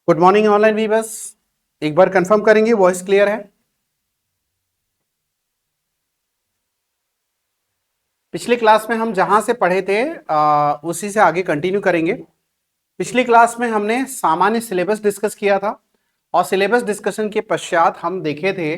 Good morning online viewers. एक बार confirm करेंगे वॉइस क्लियर है। पिछली क्लास में हम जहां से पढ़े थे उसी से आगे कंटिन्यू करेंगे। पिछली क्लास में हमने सामान्य सिलेबस डिस्कस किया था और सिलेबस डिस्कशन के पश्चात हम देखे थे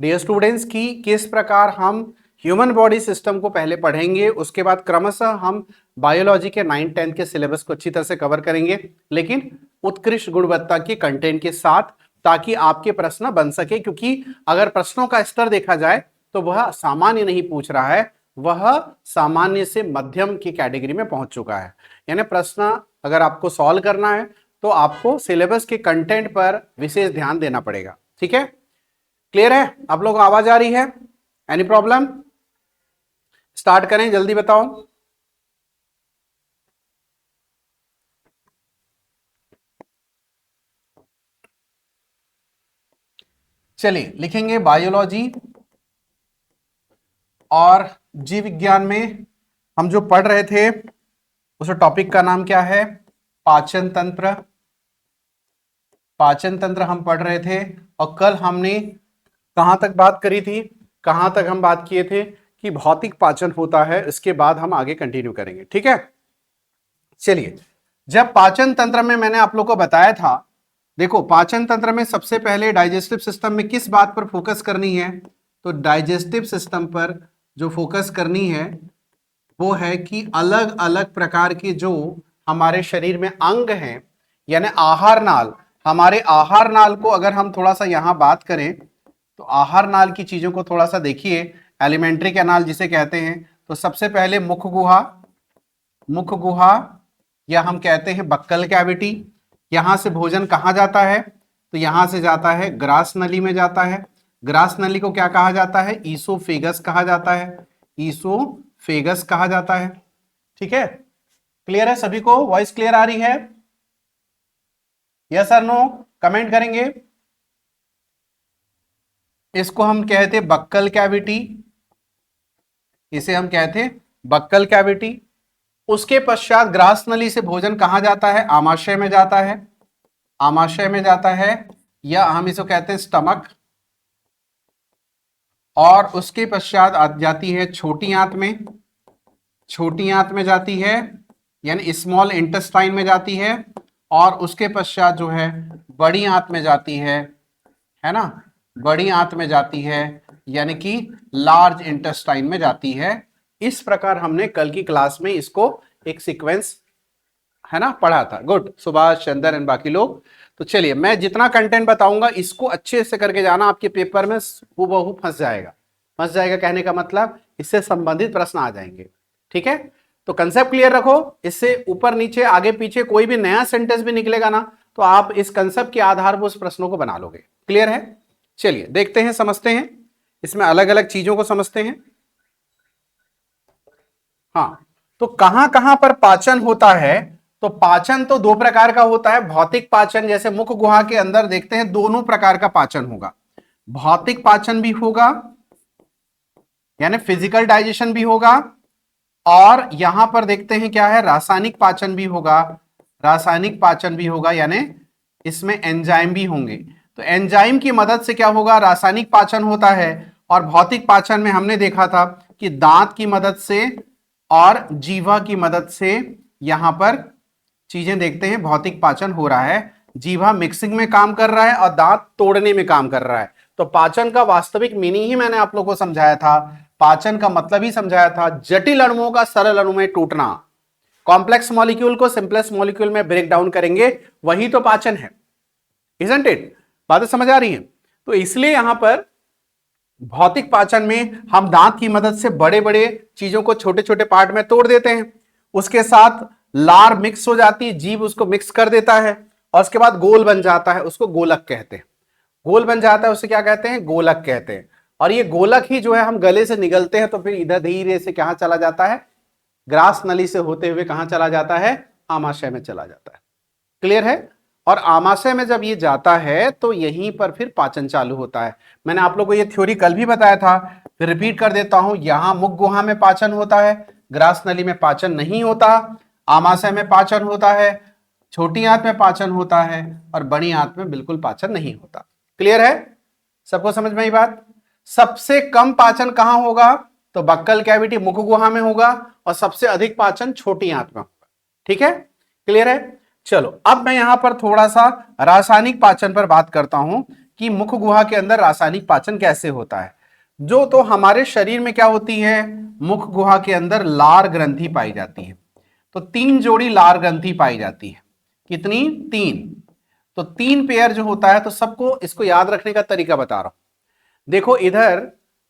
डियर स्टूडेंट्स की किस प्रकार हम ह्यूमन बॉडी सिस्टम को पहले पढ़ेंगे, उसके बाद क्रमशः हम बायोलॉजी के 9-10 के सिलेबस को अच्छी तरह से कवर करेंगे, लेकिन उत्कृष्ट गुणवत्ता के कंटेंट के साथ, ताकि आपके प्रश्न बन सके। क्योंकि अगर प्रश्नों का स्तर देखा जाए तो वह सामान्य नहीं पूछ रहा है, वह सामान्य से मध्यम की कैटेगरी में पहुंच चुका है। यानी प्रश्न अगर आपको सॉल्व करना है तो आपको सिलेबस के कंटेंट पर विशेष ध्यान देना पड़ेगा। ठीक है, क्लियर है? आप लोगों को आवाज आ रही है? Any problem? स्टार्ट करें, जल्दी बताओ। चलिए लिखेंगे बायोलॉजी और जीव विज्ञान में हम जो पढ़ रहे थे उस टॉपिक का नाम क्या है? पाचन तंत्र। पाचन तंत्र हम पढ़ रहे थे और कल हमने कहां तक बात करी थी? कहां तक हम बात किए थे कि भौतिक पाचन होता है। इसके बाद हम आगे कंटिन्यू करेंगे। ठीक है, चलिए। जब पाचन तंत्र में मैंने आप लोग को बताया था, देखो पाचन तंत्र में सबसे पहले डाइजेस्टिव सिस्टम में किस बात पर फोकस करनी है? तो डाइजेस्टिव सिस्टम पर जो फोकस करनी है वो है कि अलग अलग प्रकार के जो हमारे शरीर में अंग हैं, यानी आहार नाल, हमारे आहार नाल को अगर हम थोड़ा सा यहां बात करें तो आहार नाल की चीजों को थोड़ा सा देखिए। एलिमेंट्री कैनाल जिसे कहते हैं, तो सबसे पहले मुख गुहा, मुख गुहा या हम कहते हैं बक्कल कैविटी। यहां से भोजन कहां जाता है? तो यहां से जाता है ग्रास नली में जाता है। ग्रास नली को क्या कहा जाता है? ईसोफेगस कहा जाता है। ईसोफेगस कहा जाता है। ठीक है, क्लियर है सभी को? वॉइस क्लियर आ रही है? यस और नो कमेंट करेंगे। इसको हम कहते बक्कल कैविटी, इसे हम कहते बक्कल कैविटी। उसके पश्चात ग्रास नली से भोजन कहां जाता है? आमाशय में जाता है। आमाशय में जाता है या हम इसको कहते हैं स्टमक। और उसके पश्चात जाती है छोटी आंत में, छोटी आंत में जाती है यानी स्मॉल इंटेस्टाइन में जाती है। और उसके पश्चात जो है बड़ी आंत में जाती है ना, बड़ी आंत में जाती है यानी कि लार्ज इंटेस्टाइन में जाती है। इस प्रकार हमने कल की क्लास में इसको एक सीक्वेंस है ना पढ़ा था। गुड, सुभाष, चंदर एंड बाकी लोग। तो चलिए मैं जितना कंटेंट बताऊंगा इसको अच्छे से करके जाना, आपके पेपर में हूबहू फंस जाएगा। फंस जाएगा कहने का मतलब इससे संबंधित प्रश्न आ जाएंगे। ठीक है, तो कंसेप्ट क्लियर रखो। इससे ऊपर नीचे आगे पीछे कोई भी नया सेंटेंस भी निकलेगा ना तो आप इस कंसेप्ट के आधार पर उस प्रश्नों को बना लोगे। क्लियर है? चलिए देखते हैं, समझते हैं, इसमें अलग अलग चीजों को समझते हैं। हाँ, तो कहां कहां पर पाचन होता है? तो पाचन तो दो प्रकार का होता है। भौतिक पाचन, जैसे मुख गुहा के अंदर देखते हैं दोनों प्रकार का पाचन होगा। भौतिक पाचन भी होगा यानी फिजिकल डाइजेशन भी होगा, और यहां पर देखते हैं क्या है, रासायनिक पाचन भी होगा। रासायनिक पाचन भी होगा यानी इसमें एंजाइम भी होंगे। तो एंजाइम की मदद से क्या होगा? रासायनिक पाचन होता है। और भौतिक पाचन में हमने देखा था कि दांत की मदद से और जीवा की मदद से यहां पर चीजें देखते हैं भौतिक पाचन हो रहा है। जीवा मिक्सिंग में काम कर रहा है और दांत तोड़ने में काम कर रहा है। तो पाचन का वास्तविक मीनिंग ही मैंने आप लोगों को समझाया था। पाचन का मतलब ही समझाया था, जटिल अणुओं का सरल अणु में टूटना। कॉम्प्लेक्स मॉलिक्यूल को सिंपलेक्स मॉलिक्यूल में ब्रेक डाउन करेंगे, वही तो पाचन है। Isn't it? बातें समझ आ रही हैं? तो इसलिए यहां पर भौतिक पाचन में हम दांत की मदद से बड़े बड़े चीजों को छोटे छोटे पार्ट में तोड़ देते हैं, उसके साथ लार मिक्स हो जाती है, जीभ उसको मिक्स कर देता है और उसके बाद गोल बन जाता है, उसको गोलक कहते हैं। गोल बन जाता है उसे क्या कहते हैं? गोलक कहते हैं। और ये गोलक ही जो है हम गले से निगलते हैं तो फिर इधर धीरे से कहां चला जाता है? ग्रास नली से होते हुए कहां चला जाता है? आमाशय में चला जाता है। क्लियर है? और आमाशय में जब ये जाता है तो यहीं पर फिर पाचन चालू होता है। मैंने आप लोगों को ये थ्योरी कल भी बताया था, फिर रिपीट कर देता हूं। यहां मुख गुहा में पाचन होता है, ग्रास नली में पाचन नहीं होता, आमाशय में पाचन होता है। छोटी आंत में पाचन होता है और बड़ी आंत में बिल्कुल पाचन नहीं होता। क्लियर है? सबको समझ में आई बात? सबसे कम पाचन कहां होगा? तो बक्कल कैविटी, मुख गुहा में होगा, और सबसे अधिक पाचन छोटी आंत में होगा। ठीक है? क्लियर है? चलो अब मैं यहां पर थोड़ा सा रासायनिक पाचन पर बात करता हूं कि मुख गुहा के अंदर रासायनिक पाचन कैसे होता है। जो तो हमारे शरीर में क्या होती है, मुख गुहा के अंदर लार ग्रंथि पाई जाती है। तो 3 जोड़ी लार ग्रंथि पाई जाती है। कितनी? 3। तो 3 पेयर जो होता है, तो सबको इसको याद रखने का तरीका बता रहा हूं। देखो इधर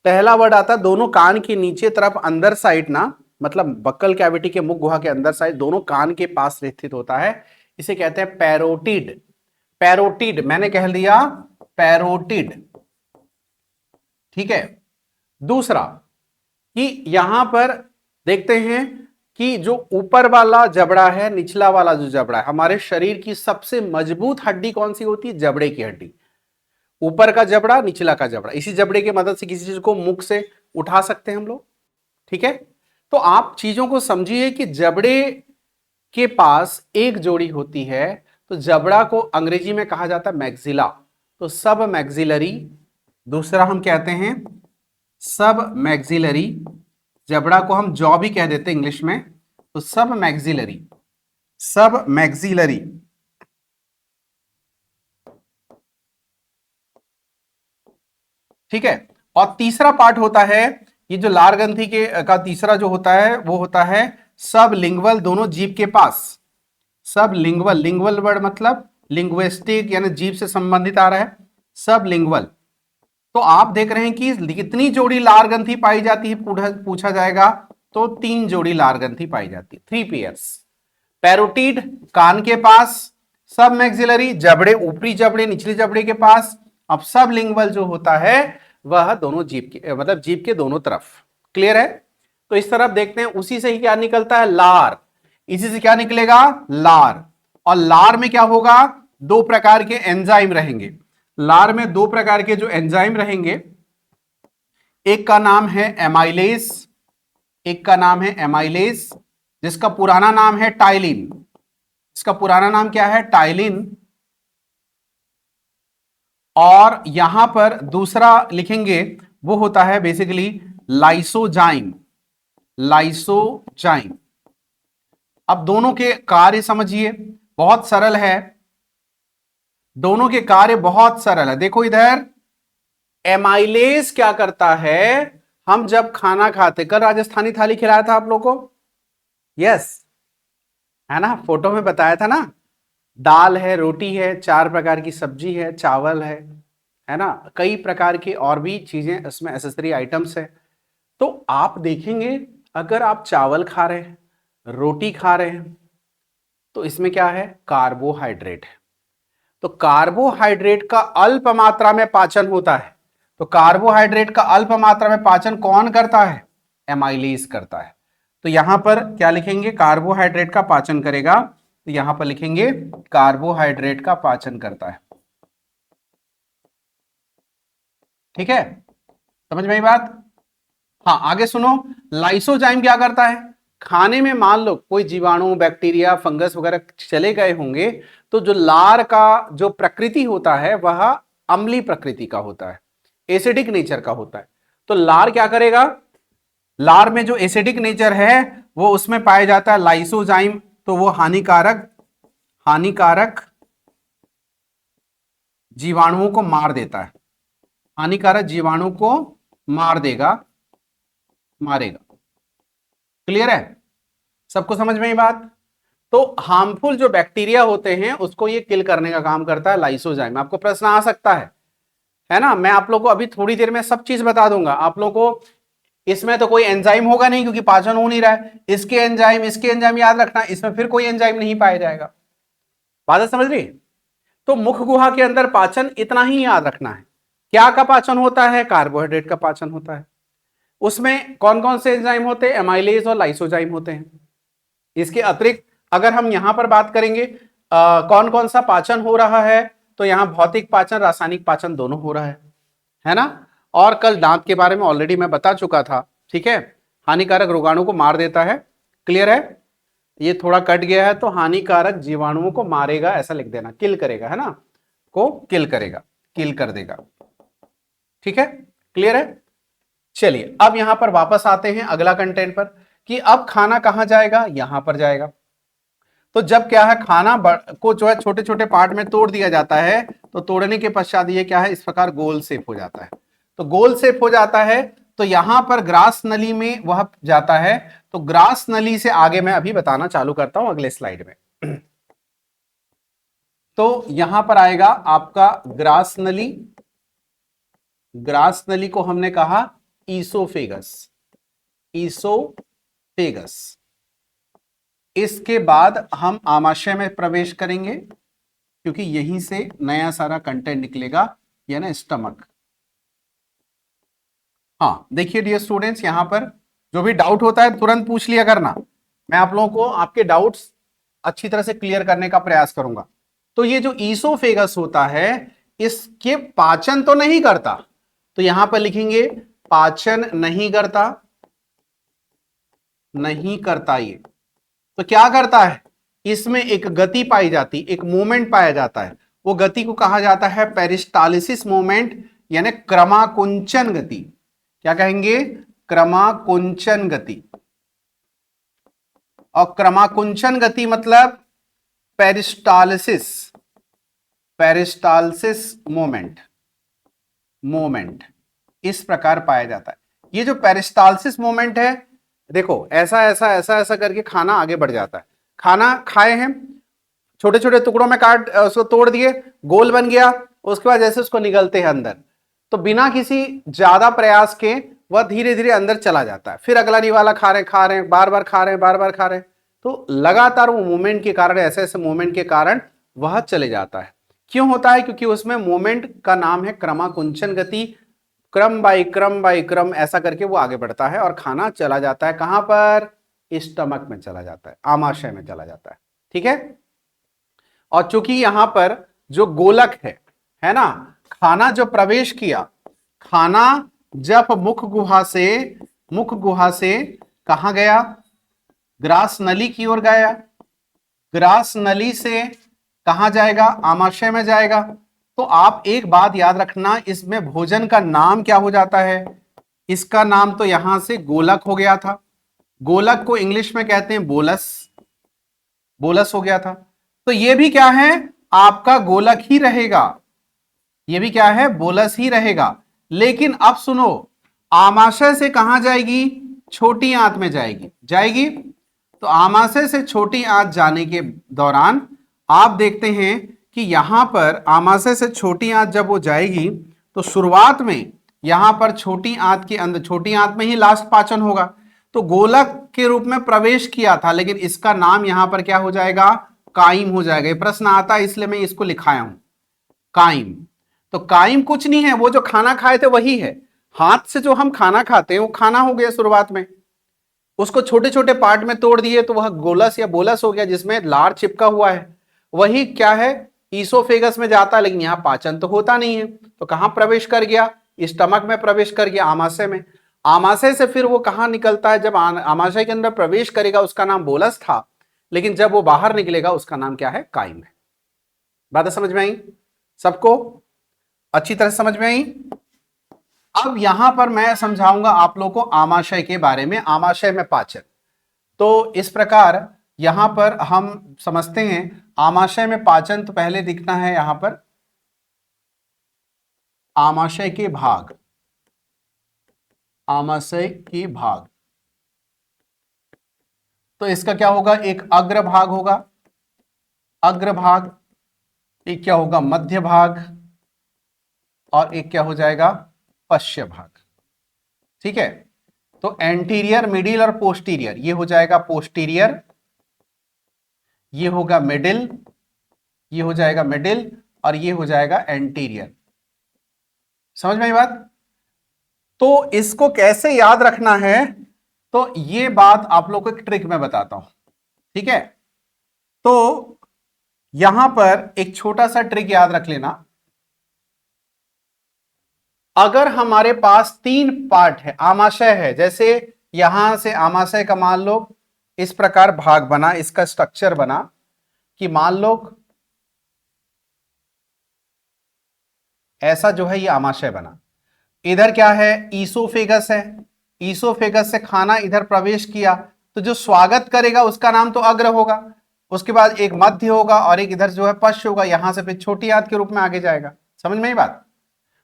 पहला वर्ड आता है दोनों कान के नीचे तरफ अंदर साइड ना, मतलब बक्कल कैविटी के मुख गुहा के अंदर साइड दोनों कान के पास स्थित होता है। इसे कहते हैं पैरोटिड। पैरोटिड मैंने कह दिया, पैरोटिड। ठीक है? दूसरा कि यहां पर देखते हैं कि जो ऊपर वाला जबड़ा है, निचला वाला जो जबड़ा है, हमारे शरीर की सबसे मजबूत हड्डी कौन सी होती है? जबड़े की हड्डी। ऊपर का जबड़ा, निचला का जबड़ा, इसी जबड़े की मदद से किसी चीज को मुख से उठा सकते हैं हम लोग। ठीक है? तो आप चीजों को समझिए कि जबड़े के पास एक जोड़ी होती है, तो जबड़ा को अंग्रेजी में कहा जाता है मैक्सिला, तो सब मैक्सिलरी। दूसरा हम कहते हैं सब मैक्सिलरी, जबड़ा को हम जॉ भी कह देते हैं इंग्लिश में, तो सब मैक्सिलरी, सब मैक्सिलरी। ठीक है? और तीसरा पार्ट होता है, ये जो लार ग्रंथि के का तीसरा जो होता है वो होता है सब लिंगवल, दोनों जीभ के पास। सब लिंगवल, लिंगवल वर्ड मतलब लिंग्विस्टिक यानी जीभ से संबंधित आ रहा है, सब लिंगवल। तो आप देख रहे हैं कि कितनी जोड़ी लार ग्रंथि पाई जाती है, पूछा जाएगा तो 3 जोड़ी लार ग्रंथि पाई जाती है, 3 पेयर्स। पैरोटिड कान के पास, सब मैक्सिलरी जबड़े, ऊपरी जबड़े निचले जबड़े के पास। अब सब लिंगवल जो होता है वह दोनों जीभ के मतलब जीभ के दोनों तरफ। क्लियर है? तो इस तरफ देखते हैं, उसी से ही क्या निकलता है? लार। इसी से क्या निकलेगा? लार। और लार में क्या होगा? 2 प्रकार के एंजाइम रहेंगे। लार में 2 प्रकार के जो एंजाइम रहेंगे, एक का नाम है एमाइलेज, एक का नाम है एमाइलेज, जिसका पुराना नाम है टाइलिन। इसका पुराना नाम क्या है? टाइलिन। और यहां पर दूसरा लिखेंगे, वो होता है बेसिकली लाइसोजाइम, लाइसोजाइम। अब दोनों के कार्य समझिए, बहुत सरल है, दोनों के कार्य बहुत सरल है। देखो इधर एमाइलेज क्या करता है, हम जब खाना खाते, कल राजस्थानी थाली खिलाया था आप लोगों को, यस है ना, फोटो में बताया था ना, दाल है, रोटी है, 4 प्रकार की सब्जी है, चावल है ना, कई प्रकार की और भी चीजें इसमें एसेसरी आइटम्स है। तो आप देखेंगे अगर आप चावल खा रहे हैं, रोटी खा रहे हैं, तो इसमें क्या है? कार्बोहाइड्रेट है। तो कार्बोहाइड्रेट का अल्प मात्रा में पाचन होता है। तो कार्बोहाइड्रेट का अल्प मात्रा में पाचन कौन करता है? एमाइलेज करता है। तो यहां पर क्या लिखेंगे? कार्बोहाइड्रेट का पाचन करेगा, तो यहां पर लिखेंगे कार्बोहाइड्रेट का पाचन करता है। ठीक है? समझ में आई बात? हाँ आगे सुनो, लाइसोजाइम क्या करता है? खाने में मान लो कोई जीवाणु, बैक्टीरिया, फंगस वगैरह चले गए होंगे, तो जो लार का जो प्रकृति होता है वह अम्लीय प्रकृति का होता है, एसिडिक नेचर का होता है। तो लार क्या करेगा? लार में जो एसिडिक नेचर है वो उसमें पाया जाता है लाइसोजाइम, तो वो हानिकारक हानिकारक जीवाणुओं को मार देता है, हानिकारक जीवाणु को मार देगा, मारेगा। क्लियर है? सबको समझ में ये बात? तो हार्मफुल जो बैक्टीरिया होते हैं उसको ये किल करने का काम करता है लाइसोजाइम। आपको प्रश्न आ सकता है ना, मैं आप लोगों को अभी थोड़ी देर में सब चीज बता दूंगा आप लोगों को। इसमें तो कोई एंजाइम होगा नहीं क्योंकि पाचन हो नहीं रहा है, इसके एंजाइम याद रखना, इसमें फिर कोई एंजाइम नहीं पाया जाएगा। बात समझ रही? तो मुख गुहा के अंदर पाचन इतना ही याद रखना है। क्या का पाचन होता है? कार्बोहाइड्रेट का पाचन होता है। उसमें कौन कौन से एंजाइम होते हैं? एमाइलेज और लाइसोजाइम होते हैं। इसके अतिरिक्त अगर हम यहां पर बात करेंगे कौन कौन सा पाचन हो रहा है, तो यहां भौतिक पाचन, रासायनिक पाचन दोनों हो रहा है ना। और कल दांत के बारे में ऑलरेडी मैं बता चुका था। ठीक है? हानिकारक रोगाणु को मार देता है। क्लियर है? ये थोड़ा कट गया है तो हानिकारक जीवाणुओं को मारेगा ऐसा लिख देना, किल करेगा, है ना, को किल करेगा, किल कर देगा। ठीक है, क्लियर है। चलिए अब यहां पर वापस आते हैं अगला कंटेंट पर कि अब खाना कहां जाएगा, यहां पर जाएगा। तो जब क्या है खाना को जो है छोटे छोटे पार्ट में तोड़ दिया जाता है, तो तोड़ने के पश्चात ये क्या है इस प्रकार गोल शेप हो जाता है। तो गोल शेप हो जाता है तो यहां पर ग्रास नली में वह जाता है। तो ग्रास नली से आगे मैं अभी बताना चालू करता हूं अगले स्लाइड में। तो यहां पर आएगा आपका ग्रास नली। ग्रास नली को हमने कहा ईसोफेगस, ईसोफेगस। इसके बाद हम आमाशय में प्रवेश करेंगे क्योंकि यहीं से नया सारा कंटेंट निकलेगा, यानी स्टमक। हाँ देखिए डियर स्टूडेंट्स, यहां पर जो भी डाउट होता है तुरंत पूछ लिया करना, मैं आप लोगों को आपके डाउट्स अच्छी तरह से क्लियर करने का प्रयास करूंगा। तो ये जो ईसोफेगस होता है इसके पाचन तो नहीं करता, तो यहां पर लिखेंगे पाचन नहीं करता, नहीं करता। ये तो क्या करता है, इसमें एक गति पाई जाती, एक मूवमेंट पाया जाता है। वो गति को कहा जाता है पेरिस्टालिसिस मूवमेंट, यानी क्रमाकुंचन गति। क्या कहेंगे, क्रमाकुंचन गति। और क्रमाकुंचन गति मतलब पेरिस्टालिसिस, पेरिस्टालिसिस मोमेंट, मोमेंट इस प्रकार पाया जाता है। ये जो पेरिस्टालिसिस मोमेंट है, देखो ऐसा ऐसा ऐसा ऐसा करके खाना आगे बढ़ जाता है। खाना खाए हैं, छोटे छोटे टुकड़ों में काट उसको तोड़ दिए, गोल बन गया, उसके बाद जैसे उसको निगलते हैं अंदर, तो बिना किसी ज्यादा प्रयास के वह धीरे धीरे अंदर चला जाता है। फिर अगला निवाला खा रहे हैं, बार बार खा रहे हैं, बार बार खा रहे हैं। तो लगातार वो मूवमेंट के कारण, ऐसे ऐसे मूवमेंट के कारण वह चले जाता है। क्यों होता है, क्योंकि उसमें मूवमेंट का नाम है क्रमाकुंचन गति। क्रम बाई क्रम ऐसा करके वो आगे बढ़ता है और खाना चला जाता है कहां पर, स्टमक में चला जाता है, आमाशय में चला जाता है। ठीक है। और चूंकि यहां पर जो गोलक है ना, खाना जो प्रवेश किया, खाना जब मुख गुहा से कहां गया, ग्रास नली की ओर गया, ग्रास नली से कहां जाएगा, आमाशय में जाएगा। तो आप एक बात याद रखना, इसमें भोजन का नाम क्या हो जाता है, इसका नाम तो यहां से गोलक हो गया था। गोलक को इंग्लिश में कहते हैं बोलस, बोलस हो गया था। तो ये भी क्या है, आपका गोलक ही रहेगा, ये भी क्या है, बोलस ही रहेगा। लेकिन अब सुनो, आमाशय से कहां जाएगी, छोटी आंत में जाएगी, जाएगी। तो आमाशय से छोटी आंत जाने के दौरान आप देखते हैं कि यहां पर आमाशय से छोटी आंत जब वो जाएगी, तो शुरुआत में यहां पर छोटी आंत के अंदर, छोटी आंत में ही लास्ट पाचन होगा। तो गोलक के रूप में प्रवेश किया था, लेकिन इसका नाम यहां पर क्या हो जाएगा, काइम हो जाएगा। ये प्रश्न आता है इसलिए मैं इसको लिखाया हूं, काइम। तो काइम कुछ नहीं है, वो जो खाना खाए थे वही है। हाथ से जो हम खाना खाते हैं वो खाना हो गया शुरुआत में, उसको छोटे छोटे पार्ट में तोड़ दिए तो वह गोलस या बोलस हो गया, जिसमें लार चिपका हुआ है। वही क्या है, ईसोफेगस में जाता है, लेकिन यहां पाचन तो होता नहीं है। तो कहां प्रवेश कर गया, स्टमक में प्रवेश कर गया, आमाशय में। आमाशय से फिर वो कहां निकलता है, जब आमाशय के अंदर प्रवेश करेगा उसका नाम बोलस था, लेकिन जब वो बाहर निकलेगा उसका नाम क्या है, काइम है। बात समझ में आई सबको, अच्छी तरह समझ में आई। अब यहां पर मैं समझाऊंगा आप लोगों को आमाशय के बारे में, आमाशय में पाचन। तो इस प्रकार यहां पर हम समझते हैं आमाशय में पाचन। तो पहले दिखना है यहां पर आमाशय के भाग, आमाशय के भाग। तो इसका क्या होगा, एक अग्रभाग होगा, अग्रभाग, एक क्या होगा, मध्य भाग, और एक क्या हो जाएगा, पश्च भाग। ठीक है। तो एंटीरियर, मिडिल और पोस्टीरियर, ये हो जाएगा पोस्टीरियर, ये होगा मिडिल, ये हो जाएगा मिडिल, और ये हो जाएगा एंटीरियर। समझ में आई बात। तो इसको कैसे याद रखना है, तो ये बात आप लोग को एक ट्रिक में बताता हूं। ठीक है। तो यहां पर एक छोटा सा ट्रिक याद रख लेना। अगर हमारे पास 3 पार्ट है, आमाशय है, जैसे यहां से आमाशय का मान लो इस प्रकार भाग बना, इसका स्ट्रक्चर बना कि मान लो ऐसा जो है ये आमाशय बना। इधर क्या है, ईसोफेगस है, ईसोफेगस से खाना इधर प्रवेश किया तो जो स्वागत करेगा उसका नाम तो अग्र होगा, उसके बाद एक मध्य होगा और एक इधर जो है पश्च होगा, यहां से फिर छोटी आंत के रूप में आगे जाएगा। समझ में ही बात?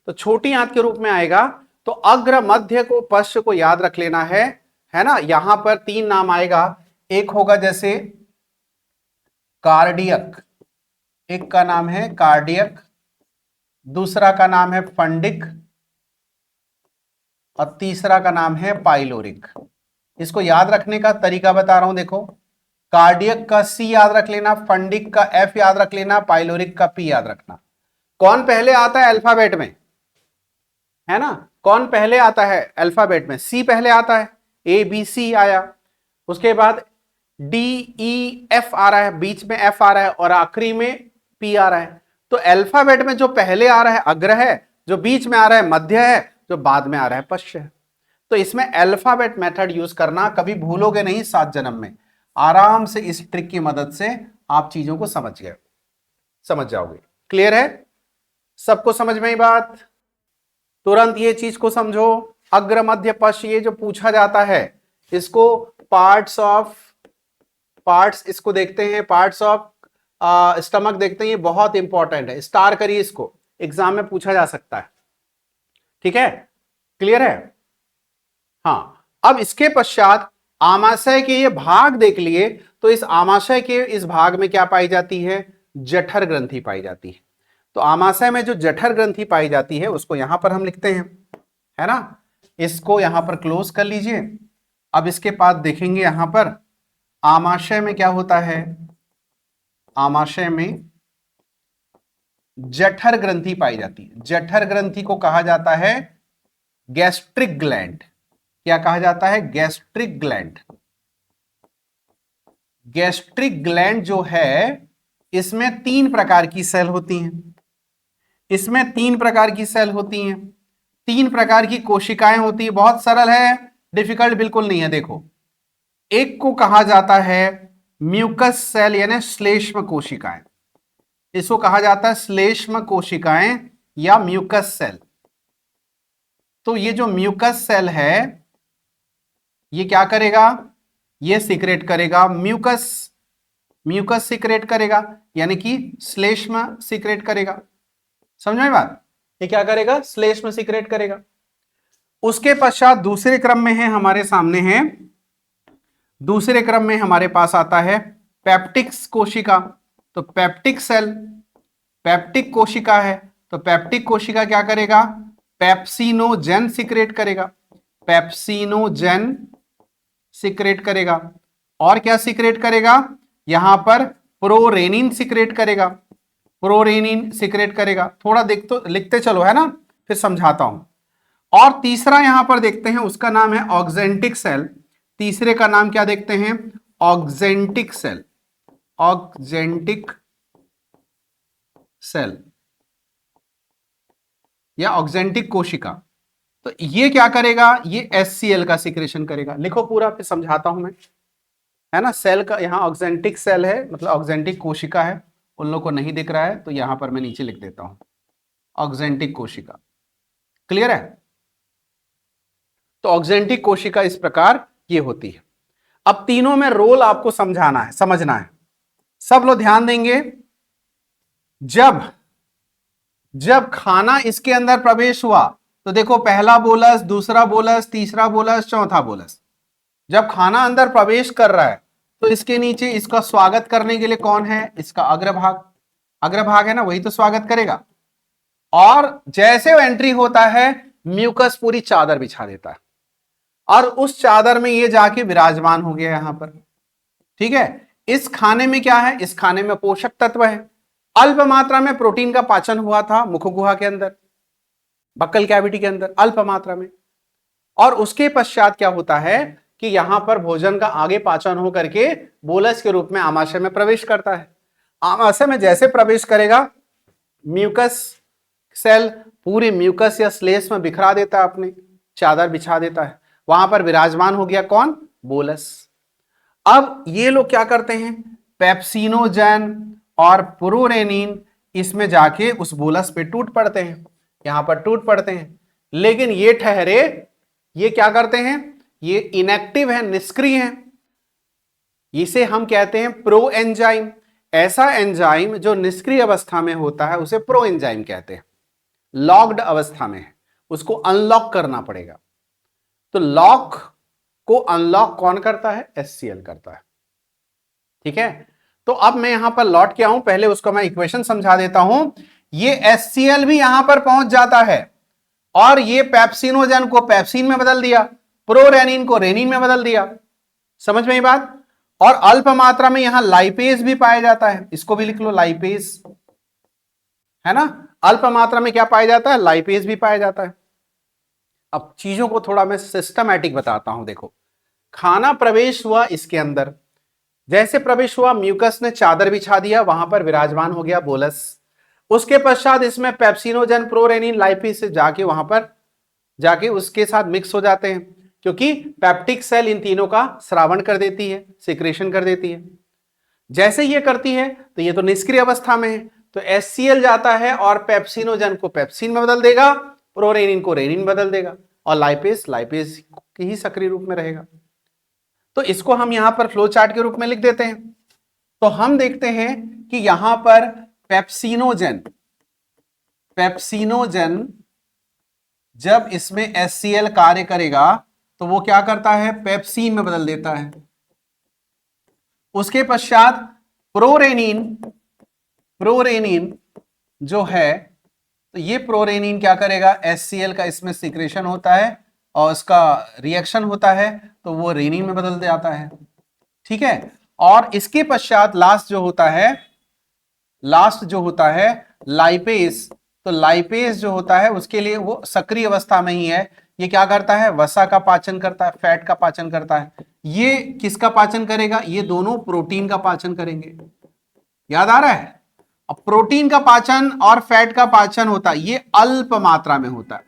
तो छोटी आंत के रूप में आएगा तो अग्र मध्य को पश्च को याद रख लेना है ना। यहां पर तीन नाम आएगा, एक होगा जैसे कार्डियक, एक का नाम है कार्डियक, दूसरा का नाम है फंडिक और तीसरा का नाम है पाइलोरिक। इसको याद रखने का तरीका बता रहा हूं, देखो कार्डियक का सी याद रख लेना, फंडिक का एफ याद रख लेना, पाइलोरिक का पी याद रखना। कौन पहले आता है अल्फाबेट में, है ना, कौन पहले आता है अल्फाबेट में? सी पहले आता है, ए बी सी आया, उसके बाद डी ई एफ आ रहा है, बीच में एफ आ रहा है और आखिरी में पी आ रहा है। तो अल्फाबेट में जो पहले आ रहा है अग्र है, जो बीच में आ रहा है मध्य है, जो बाद में आ रहा है पश्च है। तो इसमें अल्फाबेट मेथड यूज करना, कभी भूलोगे नहीं 7 जन्म में। आराम से इस ट्रिक की मदद से आप चीजों को समझ जाओगे। क्लियर है? सबको समझ में ही बात? तुरंत ये चीज को समझो, अग्र मध्य पश्च ये जो पूछा जाता है इसको पार्ट्स इसको देखते हैं, पार्ट्स ऑफ स्टमक देखते हैं, ये बहुत इंपॉर्टेंट है, स्टार करिए इसको, एग्जाम में पूछा जा सकता है। ठीक है, क्लियर है? हाँ, अब इसके पश्चात आमाशय के ये भाग देख लिए, तो इस आमाशय के इस भाग में क्या पाई जाती है? जठर ग्रंथि पाई जाती है। तो आमाशय में जो जठर ग्रंथि पाई जाती है उसको यहां पर हम लिखते हैं, है ना। इसको यहां पर क्लोज कर लीजिए। अब इसके बाद देखेंगे यहां पर आमाशय में क्या होता है। आमाशय में जठर ग्रंथि पाई जाती है। जठर ग्रंथि को कहा जाता है गैस्ट्रिक ग्लैंड। क्या कहा जाता है? Gastric gland. गैस्ट्रिक ग्लैंड जो है इसमें 3 प्रकार की सेल होती हैं। इसमें 3 प्रकार की सेल होती हैं, 3 प्रकार की कोशिकाएं होती है। बहुत सरल है, डिफिकल्ट बिल्कुल नहीं है। देखो, एक को कहा जाता है म्यूकस सेल यानी श्लेष्म कोशिकाएं, इसको कहा जाता है श्लेष्म कोशिकाएं या म्यूकस सेल। तो ये जो म्यूकस सेल है ये क्या करेगा? ये सीक्रेट करेगा म्यूकस सीक्रेट करेगा, यानी कि श्लेष्म सीक्रेट करेगा। समझ में बात? ये क्या करेगा? श्लेष्म सीक्रेट करेगा। उसके पश्चात दूसरे क्रम में है हमारे सामने है, दूसरे क्रम में हमारे पास आता है पेप्टिक्स कोशिका। तो पेप्टिक सेल, पेप्टिक कोशिका है, तो पेप्टिक कोशिका क्या करेगा? पेप्सिनोजेन सीक्रेट करेगा, पेप्सिनोजेन सीक्रेट करेगा। और क्या सीक्रेट करेगा? यहां पर प्रोरेनिन सीक्रेट करेगा, प्रोरेनिन सीक्रेट करेगा। थोड़ा लिखते चलो, है ना, फिर समझाता हूं। और तीसरा यहां पर देखते हैं, उसका नाम है ऑक्जेंटिक सेल। तीसरे का नाम क्या देखते हैं? ऑक्जेंटिक सेल, ऑक्जेंटिक सेल या ऑक्जेंटिक कोशिका। तो ये क्या करेगा? ये HCl का सीक्रेशन करेगा। लिखो पूरा, फिर समझाता हूं मैं, है ना। सेल का यहां ऑक्जेंटिक सेल है, मतलब ऑक्जेंटिक कोशिका है। उन लोगों को नहीं दिख रहा है तो यहां पर मैं नीचे लिख देता हूं, ऑक्जेंटिक कोशिका। क्लियर है? तो ऑक्जेंटिक कोशिका इस प्रकार ये होती है। अब तीनों में रोल आपको समझाना है, समझना है। सब लोग ध्यान देंगे। जब खाना इसके अंदर प्रवेश हुआ तो देखो, पहला बोलस, दूसरा बोलस, तीसरा बोलस, चौथा बोलस। जब खाना अंदर प्रवेश कर रहा है तो इसके नीचे इसका स्वागत करने के लिए कौन है? इसका अग्रभाग। अग्रभाग है ना, वही तो स्वागत करेगा। और जैसे वो एंट्री होता है म्यूकस पूरी चादर बिछा देता है और उस चादर में ये जाके विराजमान हो गया यहां पर। ठीक है, इस खाने में क्या है? इस खाने में पोषक तत्व है। अल्प मात्रा में प्रोटीन का पाचन हुआ था मुख गुहा के अंदर, बक्कल कैविटी के अंदर, अल्प मात्रा में। और उसके पश्चात क्या होता है कि यहां पर भोजन का आगे पाचन हो करके बोलस के रूप में आमाशय में प्रवेश करता है। आमाशय में जैसे प्रवेश करेगा, म्यूकस सेल पूरे म्यूकस या श्लेष में बिखरा देता है, अपने चादर बिछा देता है। वहां पर विराजमान हो गया कौन? बोलस। अब ये लोग क्या करते हैं, पेप्सिनोजेन और प्रोरेनिन इसमें जाके उस बोलस पे टूट पड़ते हैं, यहां पर टूट पड़ते हैं। लेकिन ये ठहरे, ये क्या करते हैं, ये इनएक्टिव है, निष्क्रिय है। इसे हम कहते हैं प्रो एंजाइम। ऐसा एंजाइम जो निष्क्रिय अवस्था में होता है उसे प्रो एंजाइम कहते हैं। लॉक्ड अवस्था में है, उसको अनलॉक करना पड़ेगा। तो लॉक को अनलॉक कौन करता है, HCl करता है। ठीक है, तो अब मैं यहां पर लौट के आऊं, पहले उसको मैं इक्वेशन समझा देता हूं। ये HCl भी यहां पर पहुंच जाता है और ये पेप्सिनोजेन को पेप्सिन में बदल दिया, प्रोरेनिन को रेनिन में बदल दिया। समझ में ये बात। और अल्प मात्रा में यहां लाइपेज भी पाया जाता है, इसको भी लिख लो लाइपेज, है ना। अल्प मात्रा में क्या पाया जाता है, लाइपेज भी पाया जाता है। अब चीजों को थोड़ा मैं सिस्टमैटिक बताता हूं। देखो, खाना प्रवेश हुआ इसके अंदर, जैसे प्रवेश हुआ म्यूकस ने चादर बिछा दिया, वहां पर विराजमान हो गया बोलस। उसके पश्चात इसमें पेप्सिनोजेन प्रोरेनिन लाइपेज से जाके वहां पर जाके उसके साथ मिक्स हो जाते हैं, क्योंकि पेप्टिक सेल इन तीनों का श्रावण कर देती है, सिक्रेशन कर देती है। जैसे ये करती है तो ये तो निष्क्रिय अवस्था में है, तो HCl जाता है और पेप्सिनोजेन को पेप्सिन में बदल देगा, प्रोरेनिन को रेनिन में बदल देगा, और लाइपेज लाइपेज की ही सक्रिय रूप में रहेगा। तो इसको हम यहां पर फ्लो चार्ट के रूप में लिख देते हैं। तो हम देखते हैं कि यहां पर पेप्सिनोजेन पेप्सिनोजेन जब इसमें HCl कार्य करेगा तो वो क्या करता है, पेप्सिन में बदल देता है। उसके पश्चात प्रोरेनिन प्रोरेनिन जो है, तो ये प्रोरेनिन क्या करेगा, HCl का इसमें सिक्रेशन होता है और उसका रिएक्शन होता है, तो वो रेनिन में बदल जाता है। ठीक है, और इसके पश्चात लास्ट जो होता है लाइपेज। तो लाइपेज जो होता है उसके लिए वो सक्रिय अवस्था में ही है। ये क्या करता है, वसा का पाचन करता है, फैट का पाचन करता है। ये किसका पाचन करेगा, ये दोनों प्रोटीन का पाचन करेंगे। याद आ रहा है। अब प्रोटीन का पाचन और फैट का पाचन होता है, ये अल्प मात्रा में होता है,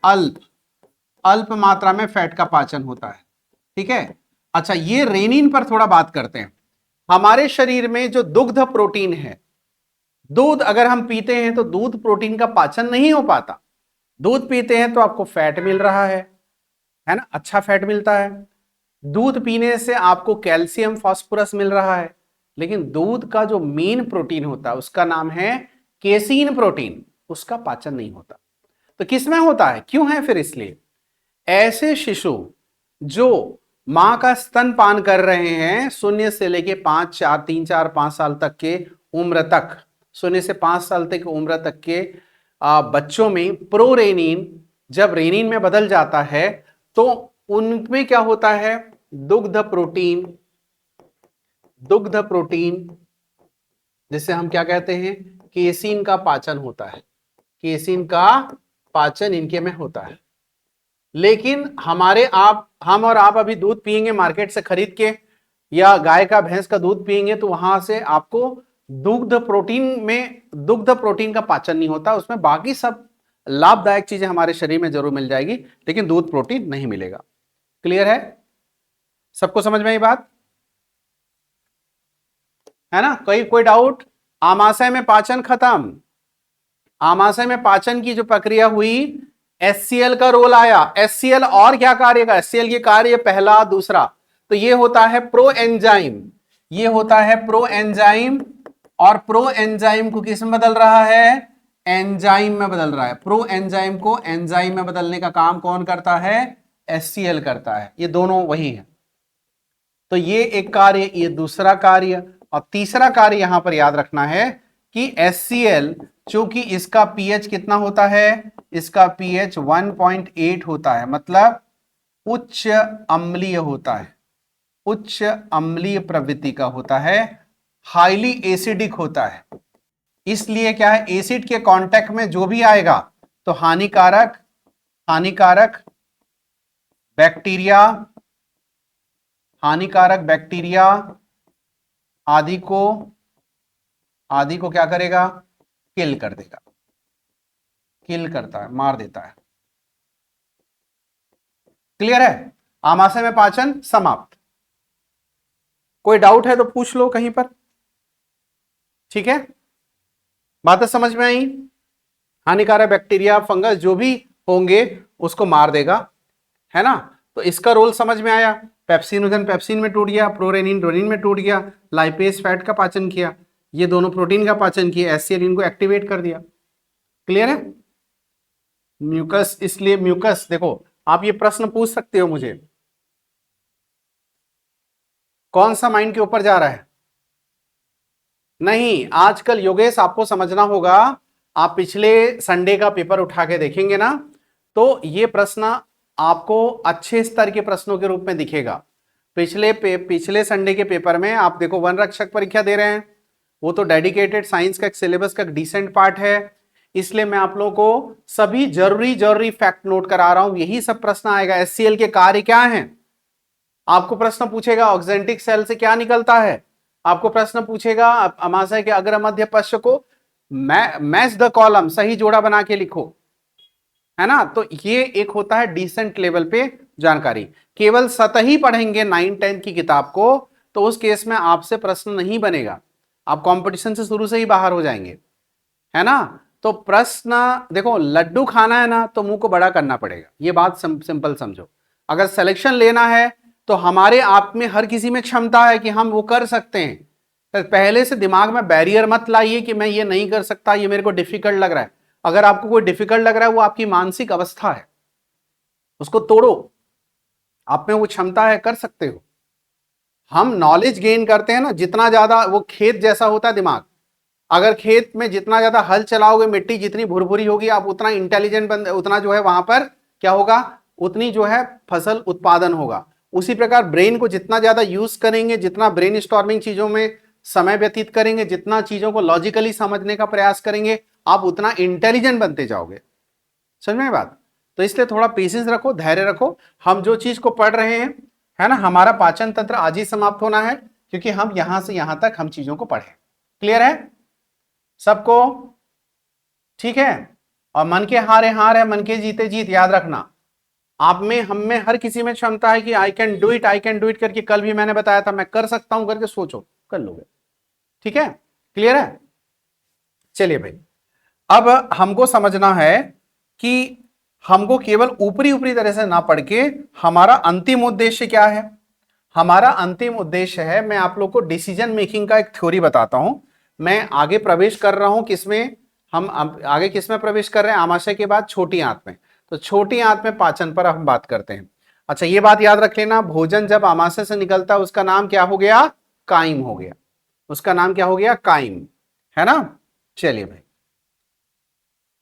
अल्प मात्रा में फैट का पाचन होता है। ठीक है, अच्छा ये रेनिन पर थोड़ा बात करते हैं। हमारे शरीर में जो दुग्ध प्रोटीन है, दूध अगर हम पीते हैं तो दूध प्रोटीन का पाचन नहीं हो पाता। दूध पीते हैं तो आपको फैट मिल रहा है ना, अच्छा फैट मिलता है। दूध पीने से आपको कैल्शियम फास्फोरस मिल रहा है। लेकिन दूध का जो मेन प्रोटीन होता है उसका नाम है केसीन प्रोटीन, उसका पाचन नहीं होता। तो किसमें होता है, क्यों है फिर, इसलिए ऐसे शिशु जो मां का स्तन पान कर रहे हैं, 0 से लेके 5 साल तक के उम्र तक, 0 से 5 साल तक उम्र तक के बच्चों में प्रोरेनिन जब रेनिन में बदल जाता है तो उनमें क्या होता है, दुग्ध प्रोटीन जिसे हम क्या कहते हैं, केसीन का पाचन होता है। केसीन का पाचन इनके में होता है। लेकिन हम और आप अभी दूध पिएंगे मार्केट से खरीद के, या गाय का भैंस का दूध पिएंगे, तो वहां से आपको दुग्ध प्रोटीन का पाचन नहीं होता। उसमें बाकी सब लाभदायक चीजें हमारे शरीर में जरूर मिल जाएगी, लेकिन दूध प्रोटीन नहीं मिलेगा। क्लियर है, सबको समझ में ये बात है ना। कोई डाउट। आमाशय में पाचन खत्म। आमाशय में पाचन की जो प्रक्रिया हुई, HCl का रोल आया। HCl और क्या कार्य का, HCl के कार्य पहला दूसरा, तो ये होता है प्रो एंजाइम, ये होता है प्रो एंजाइम। और प्रो एंजाइम को किस में बदल रहा है, एंजाइम में बदल रहा है। प्रो एंजाइम को एंजाइम में बदलने का काम कौन करता है, HCl करता है। ये दोनों वही है। तो ये एक कार्य, ये दूसरा कार्य, और तीसरा कार्य यहां पर याद रखना है कि HCl चूंकि इसका पीएच कितना होता है, इसका पीएच 1.8 होता है, मतलब उच्च अम्लीय होता है, उच्च अम्लीय प्रवृत्ति का होता है, हाईली एसिडिक होता है। इसलिए क्या है, एसिड के कांटेक्ट में जो भी आएगा तो हानिकारक बैक्टीरिया आदि को क्या करेगा, किल कर देगा, किल करता है, मार देता है। क्लियर है, आमाशय में पाचन समाप्त। कोई डाउट है तो पूछ लो कहीं पर, ठीक है। बातें समझ में आई? हानिकारक बैक्टीरिया फंगस जो भी होंगे उसको मार देगा, है ना। तो इसका रोल समझ में आया। पेप्सिनोजन पेप्सिन में टूट गया, प्रोरेनिन रोनिन में टूट गया, लाइपेज फैट का पाचन किया, ये दोनों प्रोटीन का पाचन किया, एचसीएल इनको एक्टिवेट कर दिया। क्लियर है? म्यूकस, इसलिए म्यूकस देखो, आप ये प्रश्न पूछ सकते हो मुझे, कौन सा माइंड के ऊपर जा रहा है? नहीं, आजकल योगेश आपको समझना होगा, आप पिछले संडे का पेपर उठा के देखेंगे ना, तो ये प्रश्न आपको अच्छे स्तर के प्रश्नों के रूप में दिखेगा। पिछले संडे के पेपर में आप देखो, वन रक्षक परीक्षा दे रहे हैं, वो तो डेडिकेटेड साइंस का एक सिलेबस का डिसेंट पार्ट है, इसलिए मैं आप लोगों को सभी जरूरी फैक्ट नोट करा रहा हूं। यही सब प्रश्न आएगा। एचसीएल के कार्य क्या हैं, आपको प्रश्न पूछेगा ऑक्जेंटिक सेल से क्या निकलता है, आपको प्रश्न पूछेगा अमाशय के अग्र मध्य पश्च को मैच द कॉलम, सही जोड़ा बना के लिखो, है ना। तो ये एक होता है डिसेंट लेवल पे जानकारी। केवल सतही पढ़ेंगे 9-10 की किताब को तो उस केस में आपसे प्रश्न नहीं बनेगा, आप कंपटीशन से शुरू से ही बाहर हो जाएंगे, है ना। तो प्रश्न देखो, लड्डू खाना है ना तो मुंह को बड़ा करना पड़ेगा, ये बात सिंपल समझो। अगर सिलेक्शन लेना है तो हमारे आप में हर किसी में क्षमता है कि हम वो कर सकते हैं, तो पहले से दिमाग में बैरियर मत लाइए कि मैं ये नहीं कर सकता, ये मेरे को डिफिकल्ट लग रहा है। अगर आपको कोई डिफिकल्ट लग रहा है वो आपकी मानसिक अवस्था है, उसको तोड़ो, आप में वो क्षमता है, कर सकते हो। हम नॉलेज गेन करते हैं ना, जितना ज्यादा, वो खेत जैसा होता है दिमाग, अगर खेत में जितना ज्यादा हल चलाओगे, मिट्टी जितनी भुरभुरी होगी, आप उतना इंटेलिजेंट उतना जो है वहां पर क्या होगा, उतनी जो है फसल उत्पादन होगा। उसी प्रकार ब्रेन को जितना ज्यादा यूज करेंगे, जितना ब्रेन स्टॉर्मिंग चीजों में समय व्यतीत करेंगे, जितना चीजों को लॉजिकली समझने का प्रयास करेंगे, आप उतना इंटेलिजेंट बनते जाओगे। समझ में बात? तो इसलिए थोड़ा पेशेंस रखो, धैर्य रखो। हम जो चीज को पढ़ रहे हैं, है ना, हमारा पाचन तंत्र आज ही समाप्त होना है, क्योंकि हम यहां से यहां तक हम चीजों को पढ़े। क्लियर है सबको? ठीक है। और मन के हारे हार है, मन के जीते जीत, याद रखना। आप में, हम में, हर किसी में क्षमता है कि I can do it, I can do it करके, कल भी मैंने बताया था मैं कर सकता हूं करके, सोचो कर लोगे। ठीक है, क्लियर है? चलिए भाई, अब हमको समझना है कि हमको केवल ऊपरी ऊपरी तरह से ना पढ़ के हमारा अंतिम उद्देश्य क्या है। हमारा अंतिम उद्देश्य है, मैं आप लोग को डिसीजन मेकिंग का एक थ्योरी बताता हूं। मैं आगे प्रवेश कर रहा हूं किसमें, हम आगे किसमें प्रवेश कर रहे हैं, आमाशय के बाद छोटी आंत में। तो छोटी आंत में पाचन पर हम बात करते हैं। अच्छा, ये बात याद रख लेना, भोजन जब आमाशय से निकलता है उसका नाम क्या हो गया, काइम हो गया। उसका नाम क्या हो गया, काइम, है ना। चलिए भाई,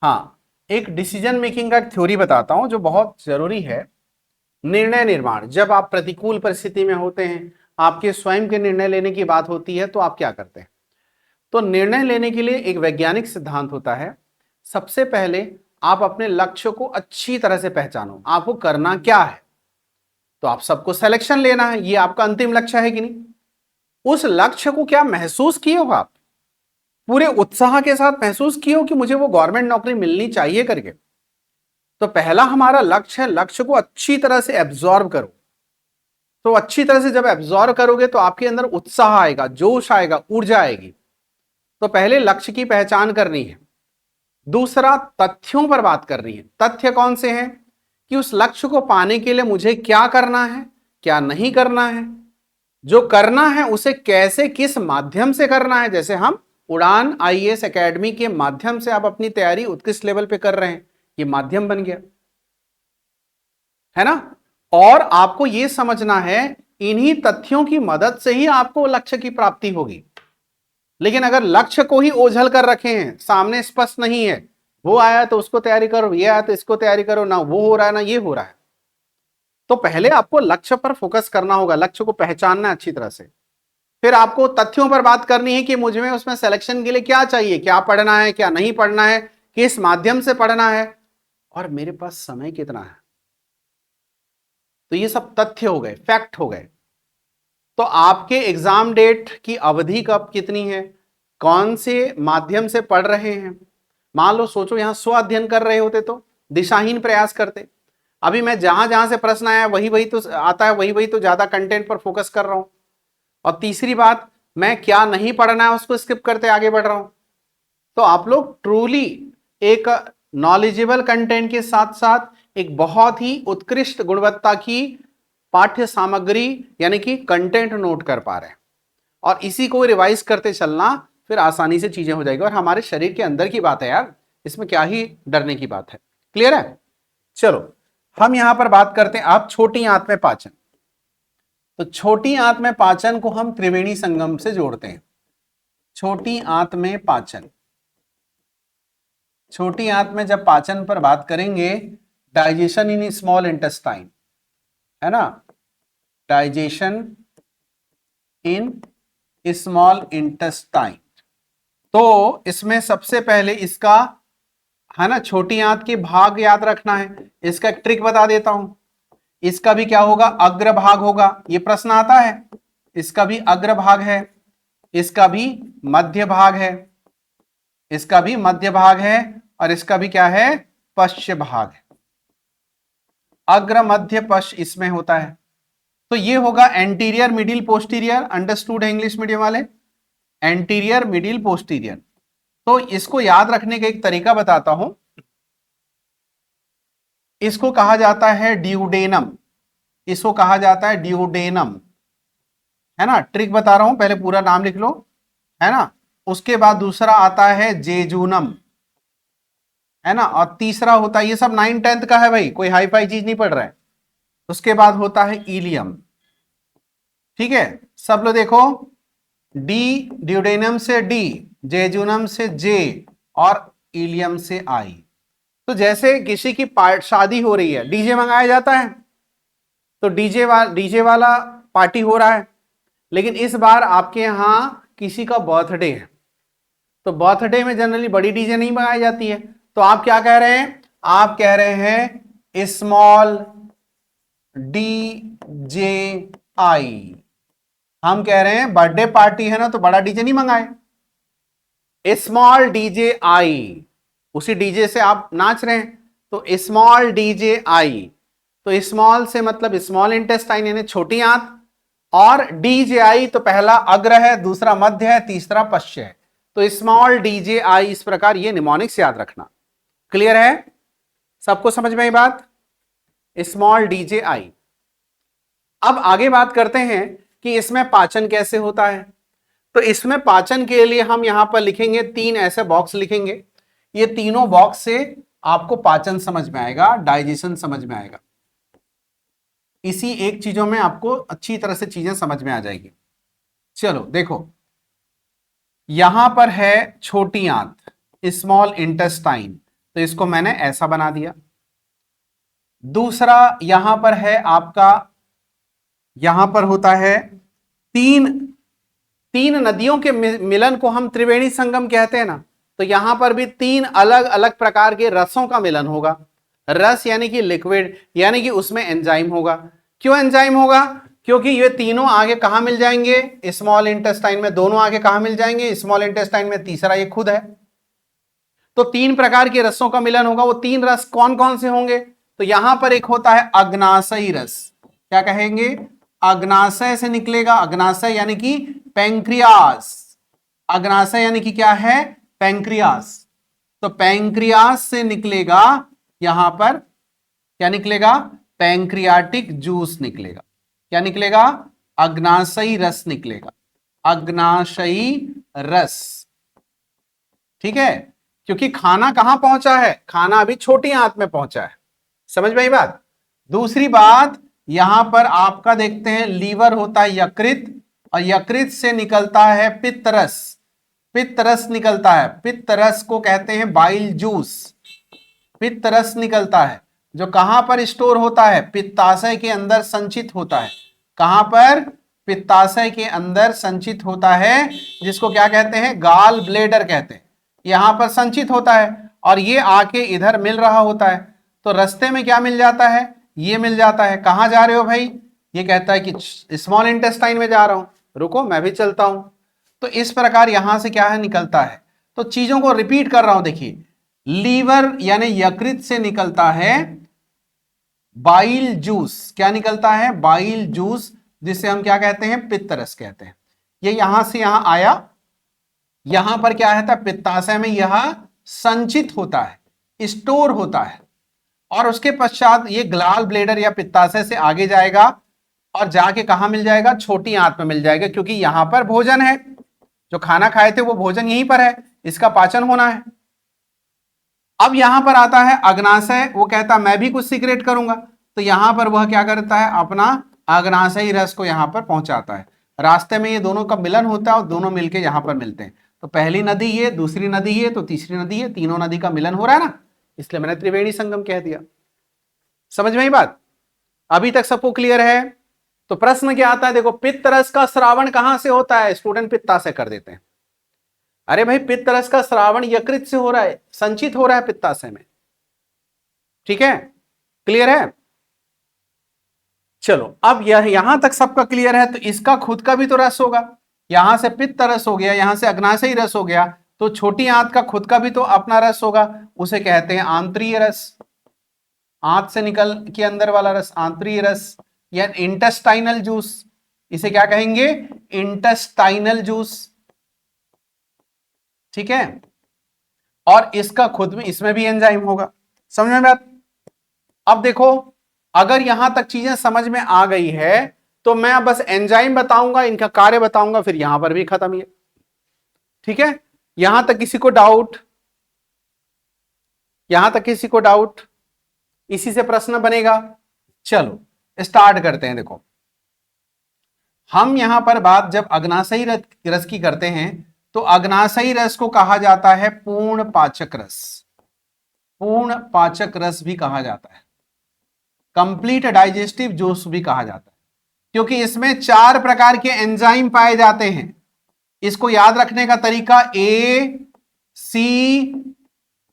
हाँ, एक डिसीजन मेकिंग का एक थ्योरी बताता हूं जो बहुत जरूरी है। निर्णय निर्माण, जब आप प्रतिकूल परिस्थिति में होते हैं, आपके स्वयं के निर्णय लेने की बात होती है, तो आप क्या करते हैं। तो निर्णय लेने के लिए एक वैज्ञानिक सिद्धांत होता है। सबसे पहले आप अपने लक्ष्य को अच्छी तरह से पहचानो, आपको करना क्या है। तो आप सबको सिलेक्शन लेना है, ये आपका अंतिम लक्ष्य है कि नहीं। उस लक्ष्य को क्या महसूस किए हो आप, पूरे उत्साह के साथ महसूस किए हो कि मुझे वो गवर्नमेंट नौकरी मिलनी चाहिए करके। तो पहला हमारा लक्ष्य है, लक्ष्य को अच्छी तरह से एब्जॉर्ब करो। तो अच्छी तरह से जब एब्जॉर्ब करोगे तो आपके अंदर उत्साह आएगा, जोश आएगा, ऊर्जा आएगी। तो पहले लक्ष्य की पहचान करनी है। दूसरा, तथ्यों पर बात करनी है। तथ्य कौन से हैं कि उस लक्ष्य को पाने के लिए मुझे क्या करना है, क्या नहीं करना है। जो करना है उसे कैसे, किस माध्यम से करना है। जैसे हम उड़ान आईएएस एकेडमी के माध्यम से आप अपनी तैयारी उत्कृष्ट लेवल पे कर रहे हैं, ये माध्यम बन गया, है ना। और आपको यह समझना है, इन्हीं तथ्यों की मदद से ही आपको लक्ष्य की प्राप्ति होगी। लेकिन अगर लक्ष्य को ही ओझल कर रखे हैं, सामने स्पष्ट नहीं है, वो आया तो उसको तैयारी करो, ये आया तो इसको तैयारी करो, ना वो हो रहा है ना ये हो रहा है, तो पहले आपको लक्ष्य पर फोकस करना होगा, लक्ष्य को पहचानना है अच्छी तरह से। फिर आपको तथ्यों पर बात करनी है कि मुझ में उसमें सिलेक्शन के लिए क्या चाहिए, क्या पढ़ना है, क्या नहीं पढ़ना है, किस माध्यम से पढ़ना है, और मेरे पास समय कितना है। तो ये सब तथ्य हो गए, फैक्ट हो गए। तो आपके एग्जाम डेट की अवधि कब कितनी है, कौन से माध्यम से पढ़ रहे हैं। मान लो, सोचो यहां स्व अध्ययन कर रहे होते तो दिशाहीन प्रयास करते। अभी मैं जहां जहां से प्रश्न आया वही वही तो आता है, वही वही तो ज्यादा कंटेंट पर फोकस कर रहा हूं। और तीसरी बात, मैं क्या नहीं पढ़ना है उसको स्किप करते आगे बढ़ रहा हूं। तो आप लोग ट्रूली एक नॉलेजेबल कंटेंट के साथ साथ एक बहुत ही उत्कृष्ट गुणवत्ता की पाठ्य सामग्री यानी कि कंटेंट नोट कर पा रहे हैं, और इसी को रिवाइज करते चलना, फिर आसानी से चीजें हो जाएगी। और हमारे शरीर के अंदर की बात है यार, इसमें क्या ही डरने की बात है। क्लियर है? चलो हम यहां पर बात करते हैं आप छोटी आंत में पाचन। तो छोटी आंत में पाचन को हम त्रिवेणी संगम से जोड़ते हैं। छोटी आंत में पाचन, छोटी आंत में जब पाचन पर बात करेंगे, डाइजेशन इन स्मॉल इंटेस्टाइन, है ना, डाइजेशन इन स्मॉल इंटेस्टाइन। तो इसमें सबसे पहले इसका, है ना, छोटी आंत के भाग याद रखना है। इसका एक ट्रिक बता देता हूं। इसका भी क्या होगा, अग्रभाग होगा, ये प्रश्न आता है। इसका भी अग्रभाग है, इसका भी मध्य भाग है, इसका भी मध्य भाग है, और इसका भी क्या है, पश्च भाग है। अग्र मध्य पश्च इसमें होता है। तो ये होगा एंटीरियर मिडिल पोस्टीरियर। अंडरस्टूड है इंग्लिश मीडियम वाले? Anterior middle posterior. तो इसको याद रखने का एक तरीका बताता हूं। इसको कहा जाता है ड्यूडेनम, इसको कहा जाता है ड्यूडेनम, है ना। ट्रिक बता रहा हूं, पहले पूरा नाम लिख लो, है ना। उसके बाद दूसरा आता है जेजूनम, है ना। और तीसरा होता है, ये सब 9th-10th का है भाई, कोई हाई फाई चीज नहीं पढ़ रहा है। उसके बाद होता है इलियम। ठीक है, सब लोग देखो, डी, ड्यूडेनम से डी, जेजूनम से जे, और इलियम से आई। तो जैसे किसी की शादी हो रही है, डीजे मंगाया जाता है, तो डीजे वाला पार्टी हो रहा है। लेकिन इस बार आपके यहां किसी का बर्थडे है, तो बर्थडे में जनरली बड़ी डीजे नहीं मंगाई जाती है। तो आप क्या कह रहे हैं, आप कह रहे हैं स्मॉल डी जे आई। हम कह रहे हैं बर्थडे पार्टी है ना, तो बड़ा डीजे नहीं मंगाए, स्मॉल डीजे आई। उसी डीजे से आप नाच रहे हैं, तो स्मॉल डीजे आई। तो स्मॉल से मतलब स्मॉल इंटेस्टाइन यानी छोटी आंत, और डीजे आई तो पहला अग्र है, दूसरा मध्य है, तीसरा पश्च है। तो स्मॉल डीजे आई, इस प्रकार ये निमोनिक्स याद रखना। क्लियर है? सबको समझ में आई बात? स्मॉल डीजे आई। अब आगे बात करते हैं कि इसमें पाचन कैसे होता है। तो इसमें पाचन के लिए हम यहां पर लिखेंगे 3 ऐसे बॉक्स लिखेंगे। ये तीनों बॉक्स से आपको पाचन समझ में आएगा, डाइजेशन समझ में आएगा। इसी एक चीजों में आपको अच्छी तरह से चीजें समझ में आ जाएगी। चलो देखो, यहां पर है छोटी आंत, स्मॉल इंटेस्टाइन, तो इसको मैंने ऐसा बना दिया। दूसरा यहां पर है आपका, यहां पर होता है तीन नदियों के मिलन को हम त्रिवेणी संगम कहते हैं ना। तो यहां पर भी 3 अलग अलग प्रकार के रसों का मिलन होगा। रस यानी कि लिक्विड, यानी कि उसमें एंजाइम होगा। क्यों एंजाइम होगा? क्योंकि ये तीनों आगे कहां मिल जाएंगे, स्मॉल इंटेस्टाइन में। दोनों आगे कहां मिल जाएंगे, स्मॉल इंटेस्टाइन में। तीसरा ये खुद है। तो 3 प्रकार के रसों का मिलन होगा। वो 3 रस कौन कौन से होंगे? तो यहां पर एक होता है अग्नाशयी रस। क्या कहेंगे? अग्नाशय से निकलेगा। अग्नाशय यानी कि पैंक्रियास। अग्नाशय यानी कि क्या है, पैंक्रियास। तो पैंक्रियास से निकलेगा, यहां पर क्या निकलेगा, पैंक्रियाटिक जूस निकलेगा। क्या निकलेगा? अग्नाशयी रस निकलेगा। अग्नाशयी रस। ठीक है, क्योंकि खाना कहां पहुंचा है, खाना अभी छोटी आंत में पहुंचा है। समझ में आई बात? दूसरी बात, यहां पर आपका देखते हैं लीवर होता है यकृत, और यकृत से निकलता है पित्तरस। पित्तरस निकलता है, पित्तरस को कहते हैं बाइल जूस। पित्तरस निकलता है, जो कहां पर स्टोर होता है, पित्ताशय के अंदर संचित होता है। कहां पर? पित्ताशय के अंदर संचित होता है, जिसको क्या कहते हैं, गाल ब्लेडर कहते हैं। यहां पर संचित होता है, और ये आके इधर मिल रहा होता है। तो रास्ते में क्या मिल जाता है, ये मिल जाता है। कहां जा रहे हो भाई? ये कहता है कि स्मॉल इंटेस्टाइन में जा रहा हूं, रुको मैं भी चलता हूं। तो इस प्रकार यहां से क्या है, निकलता है। तो चीजों को रिपीट कर रहा हूं, देखिए, लीवर यानी यकृत से निकलता है बाइल जूस। क्या निकलता है? बाइल जूस, जिसे हम क्या कहते हैं, पित्तरस कहते हैं। ये यहां से यहां आया, यहां पर क्या है था, पित्ताशय में यह संचित होता है, स्टोर होता है, और उसके पश्चात ये ग्लाल ब्लेडर या पित्ताशय से आगे जाएगा और जाके कहां मिल जाएगा, छोटी आंत में मिल जाएगा, क्योंकि यहां पर भोजन है, जो खाना खाए थे वो भोजन यहीं पर है, इसका पाचन होना है। अब यहां पर आता है अग्नाशय, वो कहता है मैं भी कुछ सीक्रेट करूंगा, तो यहां पर वह क्या करता है, अपना अग्नाशयी रस को यहां पर पहुंचाता है। रास्ते में ये दोनों का मिलन होता है और दोनों मिलके यहां पर मिलते हैं। तो पहली नदी ये, दूसरी नदी ये, तो तीसरी नदी ये, तीनों नदी का मिलन हो रहा है ना, इसलिए मैंने त्रिवेणी संगम कह दिया। समझ में ही बात? अभी तक सबको क्लियर है? तो प्रश्न क्या आता है, देखो, पित्त रस का श्रावण कहां से होता है, स्टूडेंट पित्ताशय कर देते हैं। अरे भाई, पित्त रस का श्रावण यकृत से हो रहा है, संचित हो रहा है पित्ताशय में। ठीक है, क्लियर है? चलो, अब यहां तक सबका क्लियर है, तो इसका खुद का भी तो रस होगा। यहां से पित्त रस हो गया, यहां से अग्नाशयी रस हो गया, तो छोटी आंत का खुद का भी तो अपना रस होगा, उसे कहते हैं आंतरीय रस। आंत से निकल के अंदर वाला रस आंतरीय रस, या इंटेस्टाइनल जूस, इसे क्या कहेंगे, इंटेस्टाइनल जूस। ठीक है, और इसका खुद में, इसमें भी एंजाइम होगा। समझ में बात? अब देखो, अगर यहां तक चीजें समझ में आ गई है, तो मैं बस एंजाइम बताऊंगा, इनका कार्य बताऊंगा, फिर यहां पर भी खत्म ये। ठीक है, यहां तक किसी को डाउट? यहां तक किसी को डाउट? इसी से प्रश्न बनेगा। चलो स्टार्ट करते हैं। देखो, हम यहां पर बात जब अग्नाशयी रस की करते हैं, तो अग्नाशयी रस को कहा जाता है पूर्ण पाचक रस। पूर्ण पाचक रस भी कहा जाता है, कंप्लीट डाइजेस्टिव जूस भी कहा जाता है, क्योंकि इसमें 4 प्रकार के एंजाइम पाए जाते हैं। इसको याद रखने का तरीका ए, सी,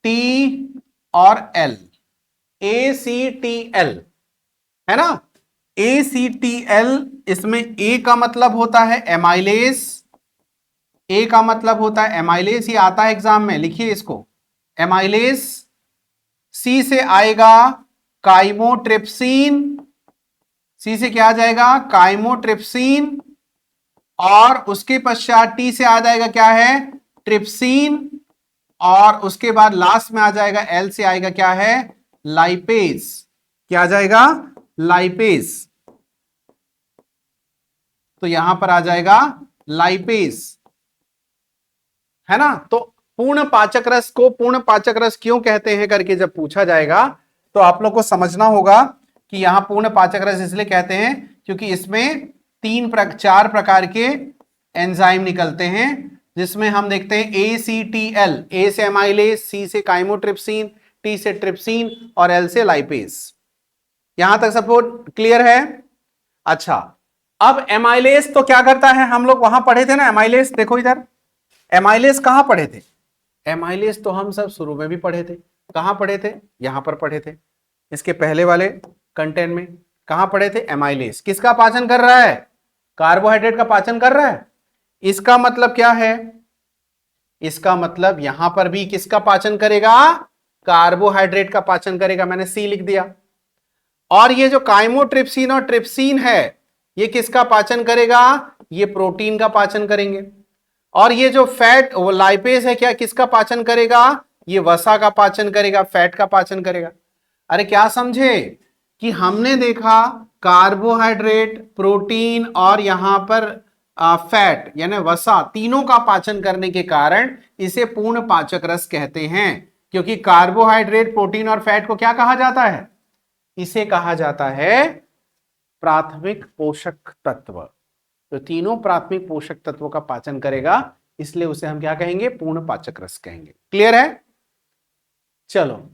टी और एल। ए, सी, टी, एल, है ना? ए, सी, टी, एल, इसमें ए का मतलब होता है एमाइलेज। ए का मतलब होता है एमाइलेज, ये आता है एग्जाम में, लिखिए इसको, एमाइलेज। सी से आएगा काइमोट्रिप्सिन, सी से क्या आ जाएगा, काइमोट्रिप्सिन, और उसके पश्चात टी से आ जाएगा क्या है, ट्रिप्सिन, और उसके बाद लास्ट में आ जाएगा एल से आएगा क्या है, लाइपेज। क्या आ जाएगा, लाइपेज। तो यहां पर आ जाएगा लाइपेज, है ना? तो पूर्ण पाचक रस को पूर्ण पाचक रस क्यों कहते हैं करके जब पूछा जाएगा, तो आप लोग को समझना होगा कि यहां पूर्ण पाचक रस इसलिए कहते हैं क्योंकि इसमें 4 प्रकार के एंजाइम निकलते हैं, जिसमें हम देखते हैं ACTL, ए से एमाइलेज, सी से काइमोट्रिप्सिन, टी से ट्रिप्सिन और एल से लाइपेज। यहां तक सबको क्लियर है? अच्छा, अब एमाइलेज तो क्या करता है, हम लोग वहां पढ़े थे ना एमाइलेज, देखो इधर, एमाइलेज कहां पढ़े थे? एमाइलेज तो हम सब शुरू में भी पढ़े थे। कहां पढ़े थे? यहां पर पढ़े थे, इसके पहले वाले कंटेंट में। कहां पढ़े थे? एमाइलेज किसका पाचन कर रहा है? कार्बोहाइड्रेट का पाचन कर रहा है। इसका मतलब क्या है? इसका मतलब यहां पर भी किसका पाचन करेगा? कार्बोहाइड्रेट का पाचन करेगा, मैंने सी लिख दिया। और ये जो काइमोट्रिप्सिन और ट्रिप्सिन है, ये किसका पाचन करेगा? ये प्रोटीन का पाचन करेंगे। और ये जो फैट वो लाइपेज है, क्या किसका पाचन करेगा? ये वसा का पाचन करेगा, फैट का पाचन करेगा। अरे क्या समझे कि हमने देखा कार्बोहाइड्रेट, प्रोटीन और यहां पर फैट यानी वसा, तीनों का पाचन करने के कारण इसे पूर्ण पाचक रस कहते हैं। क्योंकि कार्बोहाइड्रेट, प्रोटीन और फैट को क्या कहा जाता है? इसे कहा जाता है प्राथमिक पोषक तत्व। तो तीनों प्राथमिक पोषक तत्वों का पाचन करेगा, इसलिए उसे हम क्या कहेंगे? पूर्ण पाचक रस कहेंगे। क्लियर है? चलो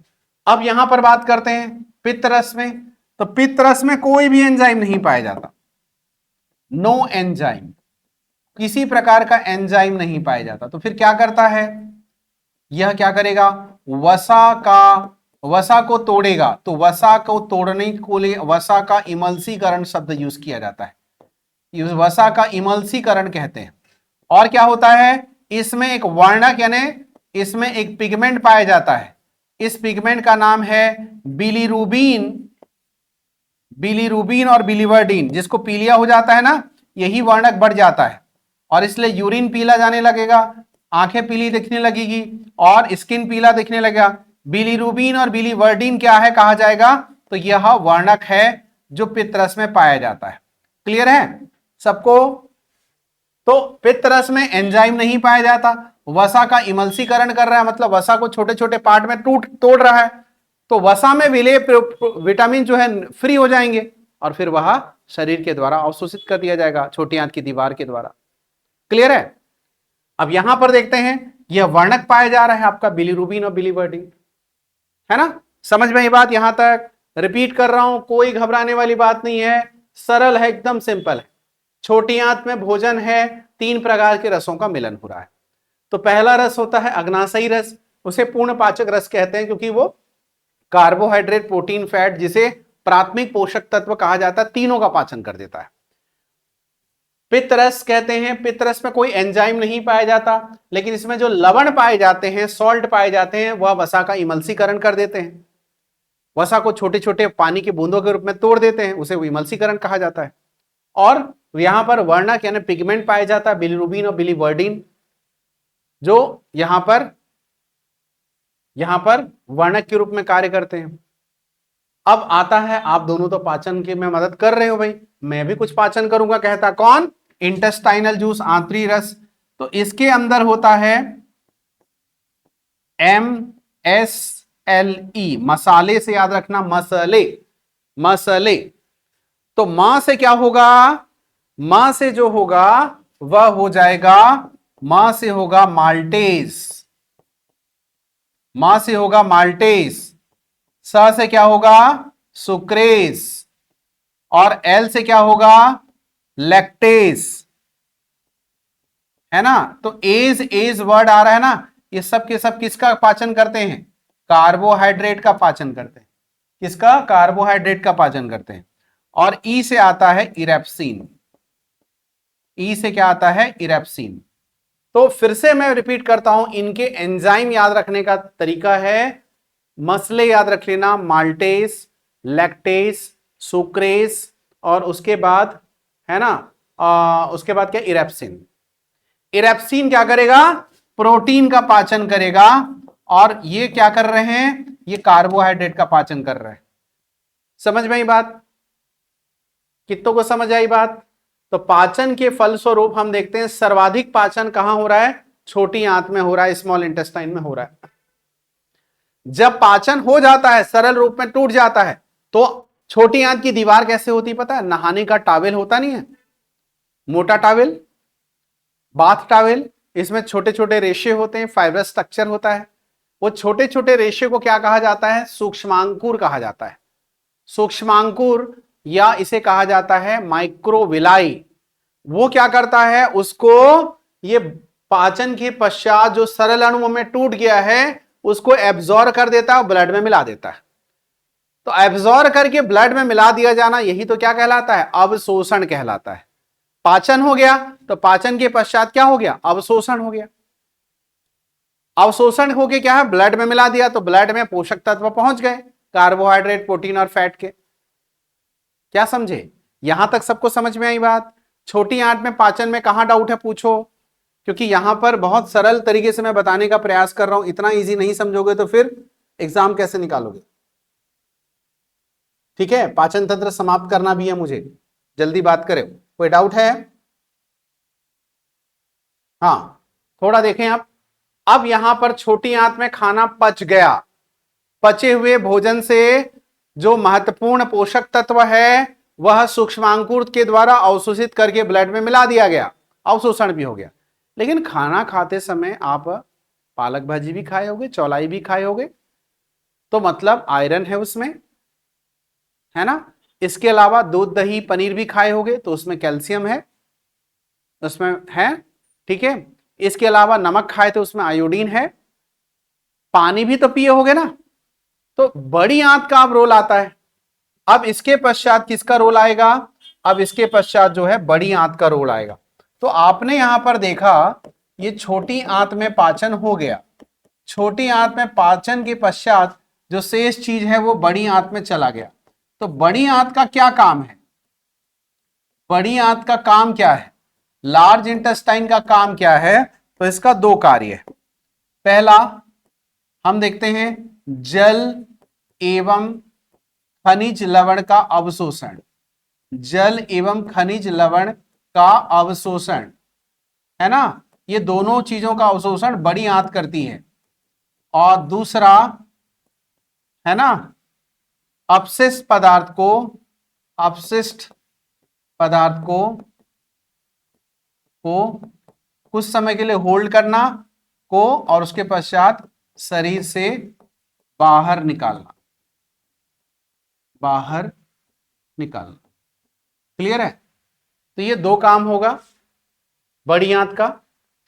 अब यहां पर बात करते हैं पित्त रस में। तो पित्त रस में कोई भी एंजाइम नहीं पाया जाता, नो एंजाइम, किसी प्रकार का एंजाइम नहीं पाया जाता। तो फिर क्या करता है? यह क्या करेगा? वसा को तोड़ेगा। तो वसा को तोड़ने के लिए वसा का इमल्सीकरण शब्द यूज किया जाता है, वसा का इमल्सीकरण कहते हैं। और क्या होता है? इसमें एक वर्णक यानी इसमें एक पिगमेंट पाया जाता है। इस पिगमेंट का नाम है बिलीरुबिन। बिलीरुबिन और बिलीवर्डिन, जिसको पीलिया हो जाता है ना, यही वर्णक बढ़ जाता है। और इसलिए यूरिन पीला जाने लगेगा, आंखें पीली दिखने लगेगी और स्किन पीला दिखने लगेगा। बिलीरुबिन और बिलीवर्डिन क्या है कहा जाएगा, तो यह वर्णक है जो पित्तरस में पाया जाता है। क्लियर है सबको? तो पित्तरस में एंजाइम नहीं पाया जाता, वसा का इमल्सीकरण कर रहा है, मतलब वसा को छोटे छोटे पार्ट में तोड़ रहा है, तो वसा में विलेय विटामिन जो है फ्री हो जाएंगे और फिर वह शरीर के द्वारा अवशोषित कर दिया जाएगा छोटी आंत की दीवार के द्वारा। क्लियर है? अब यहां पर देखते हैं यह वर्णक पाया जा रहा है आपका बिलीरुबिन और बिलीवर्डिन, है ना? समझ में ये बात? यहां तक रिपीट कर रहा हूं, कोई घबराने वाली बात नहीं है, सरल है, एकदम सिंपल है। छोटी आंत में भोजन है, 3 प्रकार के रसों का मिलन हो रहा है। तो पहला रस होता है अग्नाशयी रस, उसे पूर्ण पाचक रस कहते हैं क्योंकि वो कार्बोहाइड्रेट, प्रोटीन, फैट, जिसे प्राथमिक पोषक तत्व कहा जाता है, तीनों का पाचन कर देता है। पित्तरस कहते हैं, पित्तरस में कोई एंजाइम नहीं पाया जाता, लेकिन इसमें जो लवण पाए जाते हैं, सॉल्ट पाए जाते हैं, वह वसा का इमल्सीकरण कर देते हैं, वसा को छोटे छोटे पानी की बूंदों के रूप में तोड़ देते हैं, उसे इमल्सीकरण कहा जाता है। और यहां पर वर्णक यानी पिगमेंट पाया जाता है बिलीरुबिन और बिलीवर्डिन, जो यहां पर वर्णक के रूप में कार्य करते हैं। अब आता है, आप दोनों तो पाचन की में मदद कर रहे हो भाई, मैं भी कुछ पाचन करूंगा, कहता कौन? इंटेस्टाइनल जूस, आंतरी रस। तो इसके अंदर होता है MSLE, मसाले से याद रखना, मसले। तो मां से क्या होगा? मां से जो होगा वह हो जाएगा, मां से होगा माल्टेज, मां से होगा माल्टेज। स से क्या होगा? सुक्रेज। और एल से क्या होगा? लैक्टेज, है ना? तो एज वर्ड आ रहा है ना, ये सब के सब किसका पाचन करते हैं? कार्बोहाइड्रेट का पाचन करते हैं। किसका? कार्बोहाइड्रेट का पाचन करते हैं। और ई से आता है इरेप्सिन, ई से क्या आता है? इरेप्सिन। तो फिर से मैं रिपीट करता हूं, इनके एंजाइम याद रखने का तरीका है, मसले याद रख लेना, माल्टेज, लैक्टेज, सुक्रेज, और उसके बाद है ना उसके बाद क्या? इरेप्सिन। इरेप्सिन क्या करेगा? प्रोटीन का पाचन करेगा, और ये क्या कर रहे हैं? ये कार्बोहाइड्रेट का पाचन कर रहे हैं। समझ में आई बात? कितनों को समझ आई बात? तो पाचन के फलस्वरूप हम देखते हैं सर्वाधिक पाचन कहां हो रहा है? छोटी आंत में हो रहा है, स्मॉल इंटेस्टाइन में हो रहा है। जब पाचन हो जाता है, सरल रूप में टूट जाता है, तो छोटी आंत की दीवार कैसे होती पता है? नहाने का टॉवेल होता नहीं है, मोटा टॉवेल, बाथ टॉवेल, इसमें छोटे छोटे रेशे होते हैं, फाइब्रस स्ट्रक्चर होता है। वो छोटे छोटे रेशे को क्या कहा जाता है? सूक्ष्मांकुर कहा जाता है। सूक्ष्मांकुर या इसे कहा जाता है माइक्रोविलाई। वो क्या करता है? उसको ये पाचन के पश्चात जो सरल अणुओं में टूट गया है उसको एब्जॉर्ब कर देता है और ब्लड में मिला देता है। तो एब्जॉर्ब करके ब्लड में मिला दिया जाना, यही तो क्या कहलाता है? अवशोषण कहलाता है। पाचन हो गया तो पाचन के पश्चात क्या हो गया? अवशोषण हो गया। अवशोषण होके क्या है? ब्लड में मिला दिया, तो ब्लड में पोषक तत्व पहुंच गए, कार्बोहाइड्रेट, प्रोटीन और फैट के। क्या समझे? यहां तक सबको समझ में आई बात? छोटी आंत में पाचन में कहां डाउट है पूछो, क्योंकि यहां पर बहुत सरल तरीके से मैं बताने का प्रयास कर रहा हूं। इतना इजी नहीं समझोगे तो फिर एग्जाम कैसे निकालोगे? ठीक है, पाचन तंत्र समाप्त करना भी है मुझे, जल्दी बात करें। कोई डाउट है? हाँ, थोड़ा देखें आप। अब यहां पर छोटी आंत में खाना पच गया, पचे हुए भोजन से जो महत्वपूर्ण पोषक तत्व है वह सूक्ष्मांकुर के द्वारा अवशोषित करके ब्लड में मिला दिया गया, अवशोषण भी हो गया। लेकिन खाना खाते समय आप पालक भाजी भी खाए होगे, चौलाई भी खाए होगे, तो मतलब आयरन है उसमें, है ना? इसके अलावा दूध, दही, पनीर भी खाए होगे, तो उसमें कैल्शियम है, उसमें है। ठीक है, इसके अलावा नमक खाए तो उसमें आयोडीन है। पानी भी तो पिए होगे ना? तो बड़ी आंत का अब रोल आता है। अब इसके पश्चात किसका रोल आएगा? अब इसके पश्चात जो है बड़ी आंत का रोल आएगा। तो आपने यहां पर देखा, ये छोटी आंत में पाचन हो गया, छोटी आंत में पाचन के पश्चात जो शेष चीज है वो बड़ी आंत में चला गया। तो बड़ी आंत का क्या काम है? बड़ी आंत का काम क्या है? लार्ज इंटेस्टाइन का काम क्या है? तो इसका दो कार्य है। पहला हम देखते हैं जल एवं खनिज लवण का अवशोषण। जल एवं खनिज लवण का अवशोषण है ना, ये दोनों चीजों का अवशोषण बड़ी आंत करती है। और दूसरा है ना, अपशिष्ट पदार्थ को, अपशिष्ट पदार्थ को कुछ समय के लिए होल्ड करना को, और उसके पश्चात शरीर से बाहर निकालना, बाहर निकालना। क्लियर है? तो ये दो काम होगा बड़ी आंत का।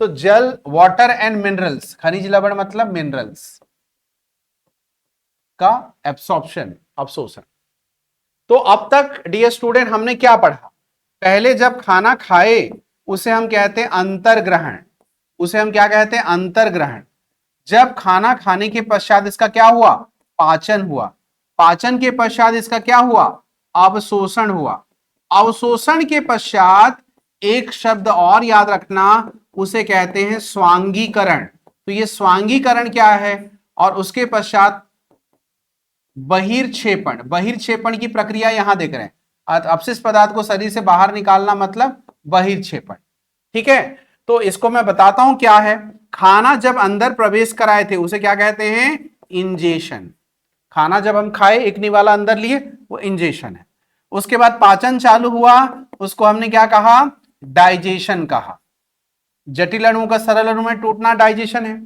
तो जल, वाटर एंड मिनरल्स, खनिज लवण मतलब मिनरल्स का एब्सॉर्प्शन, अवशोषण। तो अब तक डियर स्टूडेंट हमने क्या पढ़ा? पहले जब खाना खाए उसे हम कहते हैं अंतर्ग्रहण, उसे हम क्या कहते हैं? अंतर्ग्रहण। जब खाना खाने के पश्चात इसका क्या हुआ? पाचन हुआ। पाचन के पश्चात इसका क्या हुआ? अवशोषण हुआ। अवशोषण के पश्चात एक शब्द और याद रखना, उसे कहते हैं स्वांगीकरण। तो ये स्वांगीकरण क्या है? और उसके पश्चात बहिर्क्षेपण। बहिर्क्षेपण की प्रक्रिया यहां देख रहे हैं, अपशिष्ट पदार्थ को शरीर से बाहर निकालना मतलब बहिर्क्षेपण। ठीक है, तो इसको मैं बताता हूं क्या है। खाना जब अंदर प्रवेश कराए थे उसे क्या कहते हैं? इंजेशन। खाना जब हम खाए, एक निवाला अंदर लिए, वो इंजेशन है। उसके बाद पाचन चालू हुआ, उसको हमने क्या कहा? डाइजेशन कहा। जटिल अणुओं का सरल अणु में टूटना डाइजेशन है।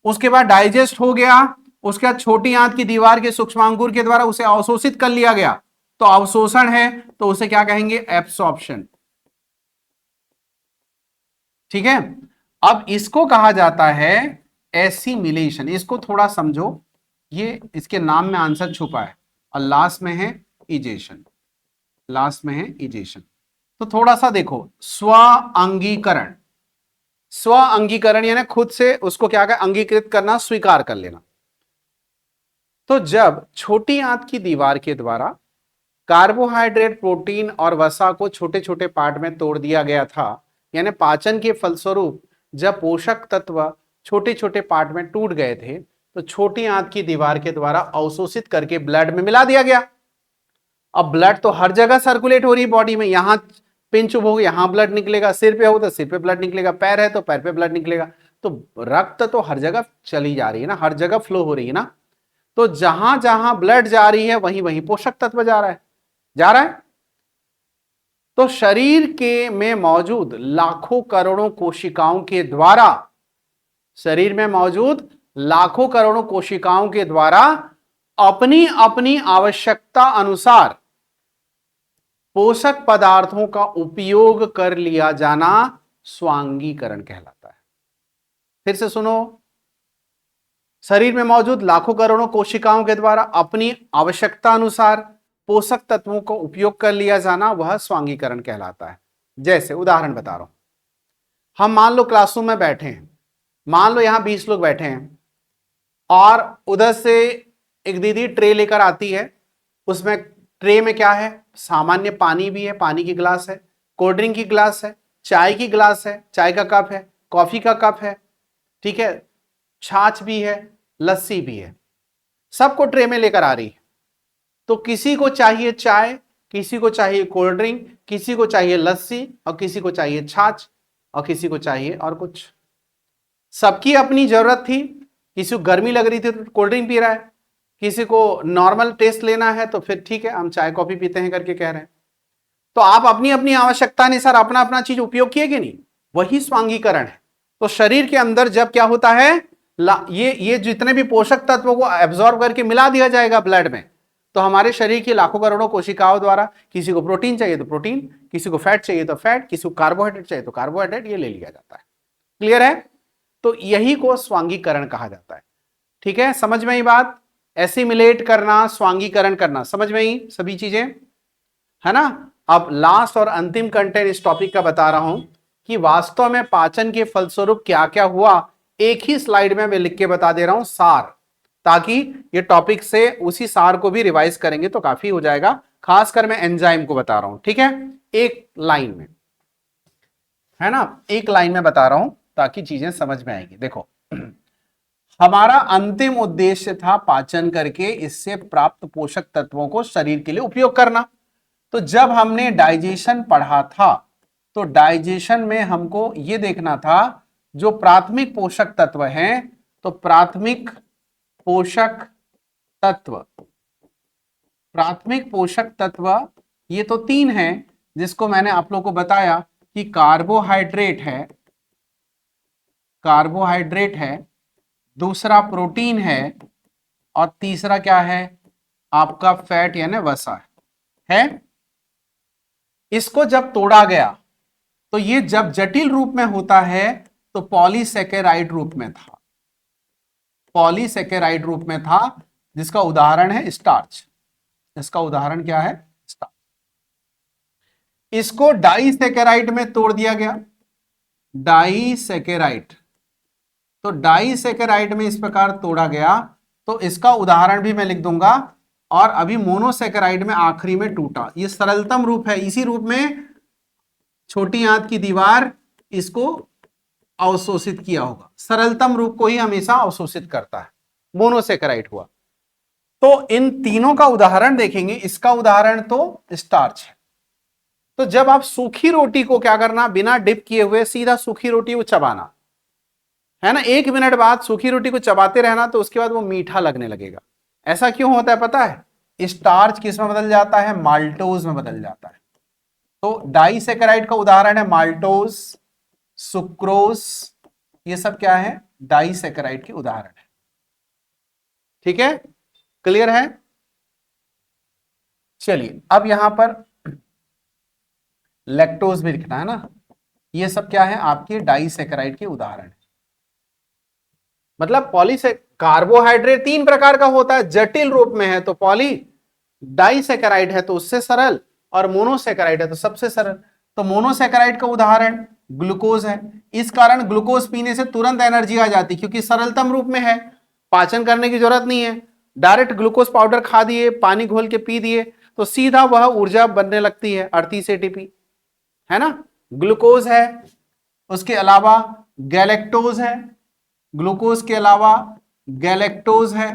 उसके बाद डाइजेस्ट हो गया, उसके बाद छोटी आंत की दीवार के सूक्ष्मांकुर के द्वारा उसे अवशोषित कर लिया गया, तो अवशोषण है, तो उसे क्या कहेंगे? एब्सॉर्प्शन। ठीक है, अब इसको कहा जाता है एसिमिलेशन। इसको थोड़ा समझो, ये इसके नाम में आंसर छुपा है, और लास्ट में है इजेशन। लास्ट में है इजेशन। तो थोड़ा सा देखो, स्व अंगीकरण। स्व अंगीकरण यानी खुद से उसको क्या कहें? अंगीकृत करना, स्वीकार कर लेना। तो जब छोटी आंत की दीवार के द्वारा कार्बोहाइड्रेट, प्रोटीन और वसा को छोटे छोटे पार्ट में तोड़ दिया गया था, यानी पाचन के फलस्वरूप जब पोषक तत्व छोटे छोटे पार्ट में टूट गए थे, तो छोटी आंत की दीवार के द्वारा अवशोषित करके ब्लड में मिला दिया गया। अब ब्लड तो हर जगह सर्कुलेट हो रही है बॉडी में, यहां पिन चुभ हो, यहां ब्लड निकलेगा, सिर पे हो तो सिर पे ब्लड निकलेगा, पैर है तो पैर पे ब्लड निकलेगा। तो रक्त तो हर जगह चली जा रही है ना, हर जगह फ्लो हो रही है ना। तो जहां जहां ब्लड जा रही है वहीं वहीं पोषक तत्व जा रहा है, जा रहा है। तो शरीर के में मौजूद लाखों करोड़ों कोशिकाओं के द्वारा, शरीर में मौजूद लाखों करोड़ों कोशिकाओं के द्वारा अपनी अपनी आवश्यकता अनुसार पोषक पदार्थों का उपयोग कर लिया जाना स्वांगीकरण कहलाता है। फिर से सुनो, शरीर में मौजूद लाखों करोड़ों कोशिकाओं के द्वारा अपनी आवश्यकता अनुसार पोषक तत्वों को उपयोग कर लिया जाना, वह स्वांगीकरण कहलाता है। जैसे उदाहरण बता रहा हूं, हम मान लो क्लासरूम में बैठे हैं, मान लो यहां 20 लोग बैठे हैं, और उधर से एक दीदी ट्रे लेकर आती है। उसमें ट्रे में क्या है? सामान्य पानी भी है, पानी की गिलास है, कोल्ड ड्रिंक की गिलास है, चाय की गिलास है, चाय का कप है, कॉफी का कप है, ठीक है, छाछ भी है, लस्सी भी है, सबको ट्रे में लेकर आ रही है। तो किसी को चाहिए चाय, किसी को चाहिए कोल्ड ड्रिंक, किसी को चाहिए लस्सी, और किसी को चाहिए छाछ, और किसी को चाहिए और कुछ। सबकी अपनी जरूरत थी। किसी को गर्मी लग रही थी तो कोल्ड ड्रिंक पी रहा है, किसी को नॉर्मल टेस्ट लेना है तो फिर ठीक है हम चाय कॉफी पीते हैं करके कह रहे हैं। तो आप अपनी अपनी आवश्यकता अनुसार अपना अपना चीज उपयोग किए कि नहीं? वही स्वांगीकरण है। तो शरीर के अंदर जब क्या होता है, ये जितने भी पोषक तत्वों को एब्जॉर्ब करके मिला दिया जाएगा ब्लड में, तो हमारे शरीर की लाखों करोड़ों कोशिकाओं द्वारा किसी को प्रोटीन चाहिए तो प्रोटीन, किसी को फैट चाहिए तो फैट, किसी को कार्बोहाइड्रेट चाहिए तो कार्बोहाइड्रेट, ये ले लिया जाता है। क्लियर है? तो यही को स्वांगीकरण कहा जाता है। ठीक है, समझ में ही बात? एसिमिलेट करना, स्वांगीकरण करना, समझ में ही सभी चीजें, है ना। अब लास्ट और अंतिम कंटेंट इस टॉपिक का बता रहा हूं कि वास्तव में पाचन के फलस्वरूप क्या क्या हुआ, एक ही स्लाइड में मैं लिख के बता दे रहा हूं सार, ताकि ये टॉपिक से उसी सार को भी रिवाइज करेंगे तो काफी हो जाएगा। खासकर मैं एंजाइम को बता रहा हूं, ठीक है, एक लाइन में, है ना, एक लाइन में बता रहा हूं ताकि चीजें समझ में आएगी। देखो, हमारा अंतिम उद्देश्य था पाचन करके इससे प्राप्त पोषक तत्वों को शरीर के लिए उपयोग करना। तो जब हमने डाइजेशन पढ़ा था तो डाइजेशन में हमको यह देखना था जो प्राथमिक पोषक तत्व हैं, तो प्राथमिक पोषक तत्व, प्राथमिक पोषक तत्व ये तो 3 हैं, जिसको मैंने आप लोगों को बताया कि कार्बोहाइड्रेट है, कार्बोहाइड्रेट है, दूसरा प्रोटीन है, और तीसरा क्या है, आपका फैट यानी वसा है। इसको जब तोड़ा गया तो ये जब जटिल रूप में होता है तो पॉलीसेकेराइड रूप में था, पॉलीसेकेराइड रूप में था, जिसका उदाहरण है स्टार्च। इसका उदाहरण क्या है, स्टार्च। इसको डाइसेकेराइड में तोड़ दिया गया, डाइसेकेराइड। तो डाइसेकेराइड में इस प्रकार तोड़ा गया, तो इसका उदाहरण भी मैं लिख दूंगा। और अभी मोनोसेकेराइड में आखिरी में टूटा, ये सरलतम रूप है। इसी रूप में छोटी आंत की दीवार इसको अवशोषित किया होगा, सरलतम रूप को ही हमेशा अवशोषित करता है, मोनोसेकेराइड हुआ। तो इन तीनों का उदाहरण देखेंगे, इसका उदाहरण तो स्टार्च है। तो जब आप सूखी रोटी को क्या करना, बिना डिप किए हुए सीधा सूखी रोटी को चबाना है ना, 1 मिनट बाद सूखी रोटी को चबाते रहना, तो उसके बाद वो मीठा लगने लगेगा। ऐसा क्यों होता है पता है, स्टार्च किस में बदल जाता है, माल्टोज में बदल जाता है। तो डाइसेकेराइड का उदाहरण है माल्टोज, सुक्रोज, ये सब क्या है, डाइसेकेराइड के उदाहरण है। ठीक है, क्लियर है। चलिए अब यहां पर लैक्टोज भी लिखना है ना, ये सब क्या है, आपके डाइसेकेराइड के उदाहरण है। मतलब कार्बोहाइड्रेट 3 प्रकार का होता है, जटिल रूप में है तो पॉली, डाइसेकेराइड है तो उससे सरल, और मोनोसेकेराइड है तो सबसे सरल। तो मोनोसेकेराइड का उदाहरण ग्लूकोज है। इस कारण ग्लूकोज पीने से तुरंत एनर्जी आ जाती, क्योंकि सरलतम रूप में है, पाचन करने की जरूरत नहीं है, डायरेक्ट ग्लूकोज पाउडर खा दिए, पानी घोल के पी दिए, तो सीधा वह ऊर्जा बनने लगती है 38 एटीपी, है ना, ग्लूकोज है। उसके अलावा गैलेक्टोज है, ग्लूकोज के अलावा गैलेक्टोज है,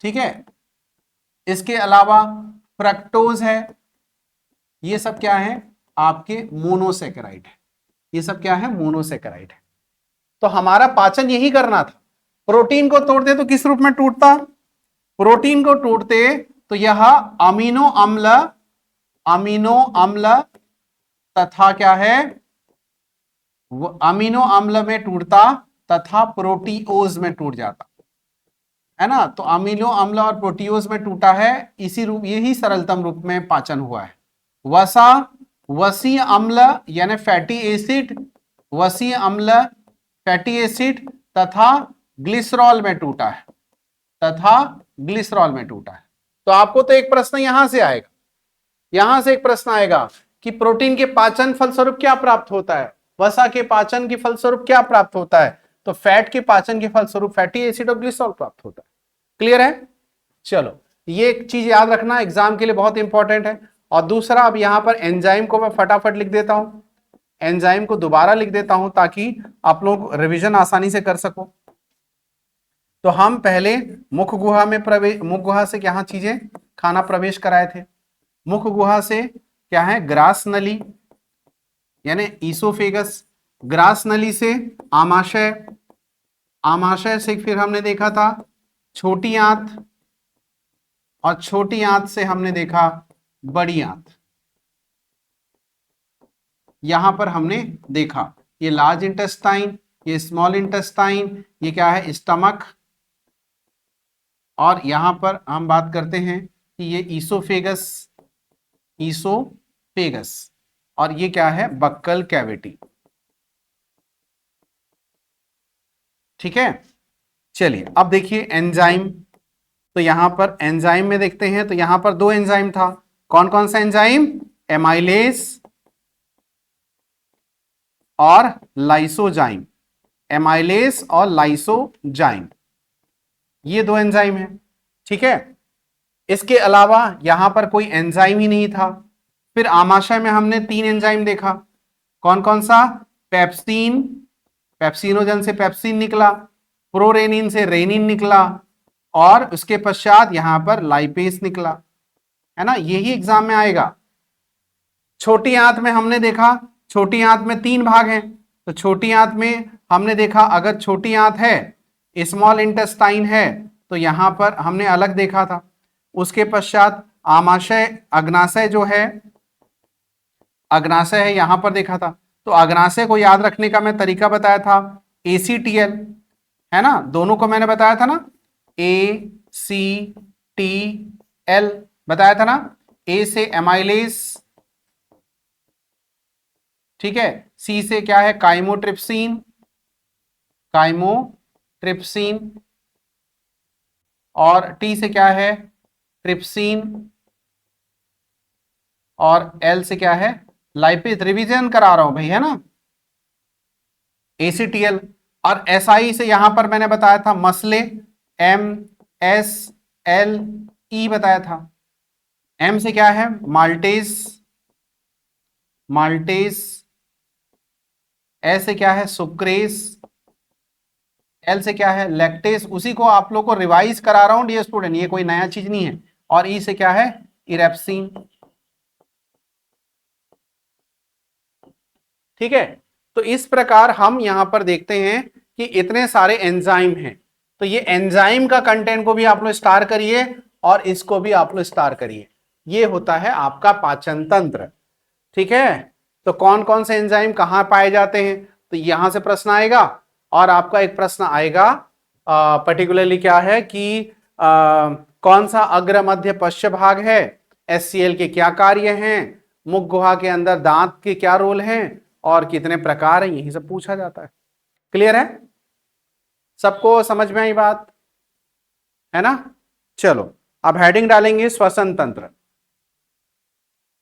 ठीक है। इसके अलावा फ्रक्टोज है, ये सब क्या है, आपके मोनोसेकेराइड है, ये सब क्या है, मोनोसेकेराइड है। तो हमारा पाचन यही करना था। प्रोटीन को तोड़ते तो किस रूप में टूटता, प्रोटीन को तोड़ते तो यह अमीनो अम्ल, अमीनो अम्ल तथा क्या है, वो अमीनो अम्ल में टूटता तथा प्रोटीओज में टूट जाता, है ना। तो अमीनो अम्ल और प्रोटीओज में टूटा है, इसी रूप, यही सरलतम रूप में पाचन हुआ है। वसा, वसीय अम्ल यानी फैटी एसिड, वसीय अम्ल फैटी एसिड तथा ग्लिसरॉल में टूटा है, तथा ग्लिसरॉल में टूटा है। तो आपको तो एक प्रश्न यहां से आएगा, यहां से एक प्रश्न आएगा कि प्रोटीन के पाचन फलस्वरूप क्या प्राप्त होता है, वसा के पाचन के फलस्वरूप क्या प्राप्त होता है, तो फैट के पाचन के फलस्वरूप फैटी एसिड और ग्लिसरॉल प्राप्त होता है। क्लियर है। चलो ये एक चीज याद रखना, एग्जाम के लिए बहुत इंपॉर्टेंट है। और दूसरा, अब यहां पर एंजाइम को मैं फटाफट लिख देता हूं, एंजाइम को दोबारा लिख देता हूं ताकि आप लोग रिवीजन आसानी से कर सको। तो हम पहले मुख गुहा में प्रवेश, मुख गुहा से क्या चीजें खाना प्रवेश कराए थे, मुख गुहा से क्या है, ग्रास नली यानी ईसोफेगस, ग्रास नली से आमाशय, आमाशय से फिर हमने देखा था छोटी आंत, और छोटी आंत से हमने देखा बड़ी आंत। यहां पर हमने देखा ये लार्ज इंटेस्टाइन, ये स्मॉल इंटेस्टाइन, ये क्या है, स्टमक, और यहां पर हम बात करते हैं कि ये ईसोफेगस, ईसोफेगस, और ये क्या है, बक्कल कैविटी। ठीक है। चलिए अब देखिए एंजाइम, तो यहां पर एंजाइम में देखते हैं, तो यहां पर 2 एंजाइम था, कौन कौन सा एंजाइम, एमाइलेज और लाइसोजाइम, एमाइलेज और लाइसोजाइम, ये 2 एंजाइम है। ठीक है। इसके अलावा यहां पर कोई एंजाइम ही नहीं था, फिर आमाशय में हमने 3 एंजाइम देखा, कौन कौन सा? पेप्सिन, पेप्सिनोजन से पेप्सिन निकला, प्रोरेनिन से रेनिन निकला, और उसके पश्चात यहां पर लाइपेस निकला, है ना, यही एग्जाम में आएगा। छोटी आंत में हमने देखा, छोटी आंत में 3 भाग हैं, तो छोटी आंत में हमने देखा अगर छोटी आंत है, स्मॉल इंटेस्टाइन है, तो यहां पर हमने अलग देखा था। उसके पश्चात आमाशय, अग्नाशय जो है, अग्नाशय है, यहां पर देखा था। तो अग्नाशय को याद रखने का मैं तरीका बताया था, ACTL, है ना, दोनों को मैंने बताया था ना, ACTL बताया था ना। A से एमाइलेज, ठीक है, C से क्या है? काइमोट्रिप्सिन, काइमोट्रिप्सिन, और T से क्या है? ट्रिप्सिन, और L से क्या है? लाइपेज। रिवीजन करा रहा हूं भाई, है ना। ACTL, और SI से यहां पर मैंने बताया था मसले, MSLE बताया था। M से क्या है? Maltase, maltase. S से क्या है? सुक्रेस। L से क्या है? लैक्टेस। उसी को आप लोग को रिवाइज करा रहा हूं डियर स्टूडेंट, ये कोई नया चीज नहीं है। और E से क्या है? इरेप्सिन, ठीक है। तो इस प्रकार हम यहां पर देखते हैं कि इतने सारे एंजाइम हैं, तो ये एंजाइम का कंटेंट को भी आप लोग स्टार करिए और इसको भी आप लोग स्टार करिए। ये होता है आपका पाचन तंत्र, ठीक है। तो कौन कौन से एंजाइम कहां पाए जाते हैं, तो यहां से प्रश्न आएगा। और आपका एक प्रश्न आएगा पर्टिकुलरली क्या है कि कौन सा अग्र मध्य पश्च भाग है, HCl के क्या कार्य हैं, मुख गुहा के अंदर दांत के क्या रोल हैं, और कितने प्रकार हैं, यही सब पूछा जाता है। क्लियर है? सबको समझ में आई बात, है ना। चलो अब हेडिंग डालेंगे श्वसन तंत्र।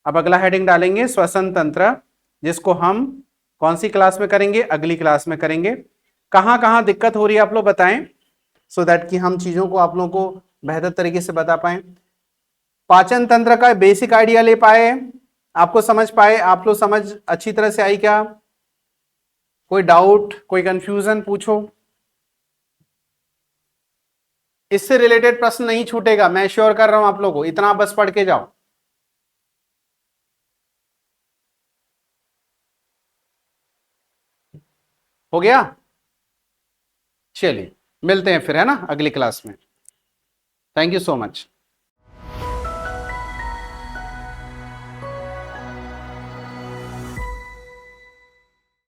अब अगला हेडिंग डालेंगे श्वसन तंत्र, जिसको हम कौन सी क्लास में करेंगे? अगली क्लास में करेंगे। कहां कहां दिक्कत हो रही है आप लोग बताएं, सो दैट कि हम चीजों को आप लोगों को बेहतर तरीके से बता पाए। पाचन तंत्र का बेसिक आइडिया ले पाए, आपको समझ पाए, आप लोग समझ अच्छी तरह से आई क्या? कोई डाउट, कोई कंफ्यूजन पूछो। इससे रिलेटेड प्रश्न नहीं छूटेगा, मैं श्योर कर रहा हूं आप लोगों को, इतना बस पढ़ के जाओ। हो गया? चलिए मिलते हैं फिर, है ना, अगली क्लास में। Thank you so much.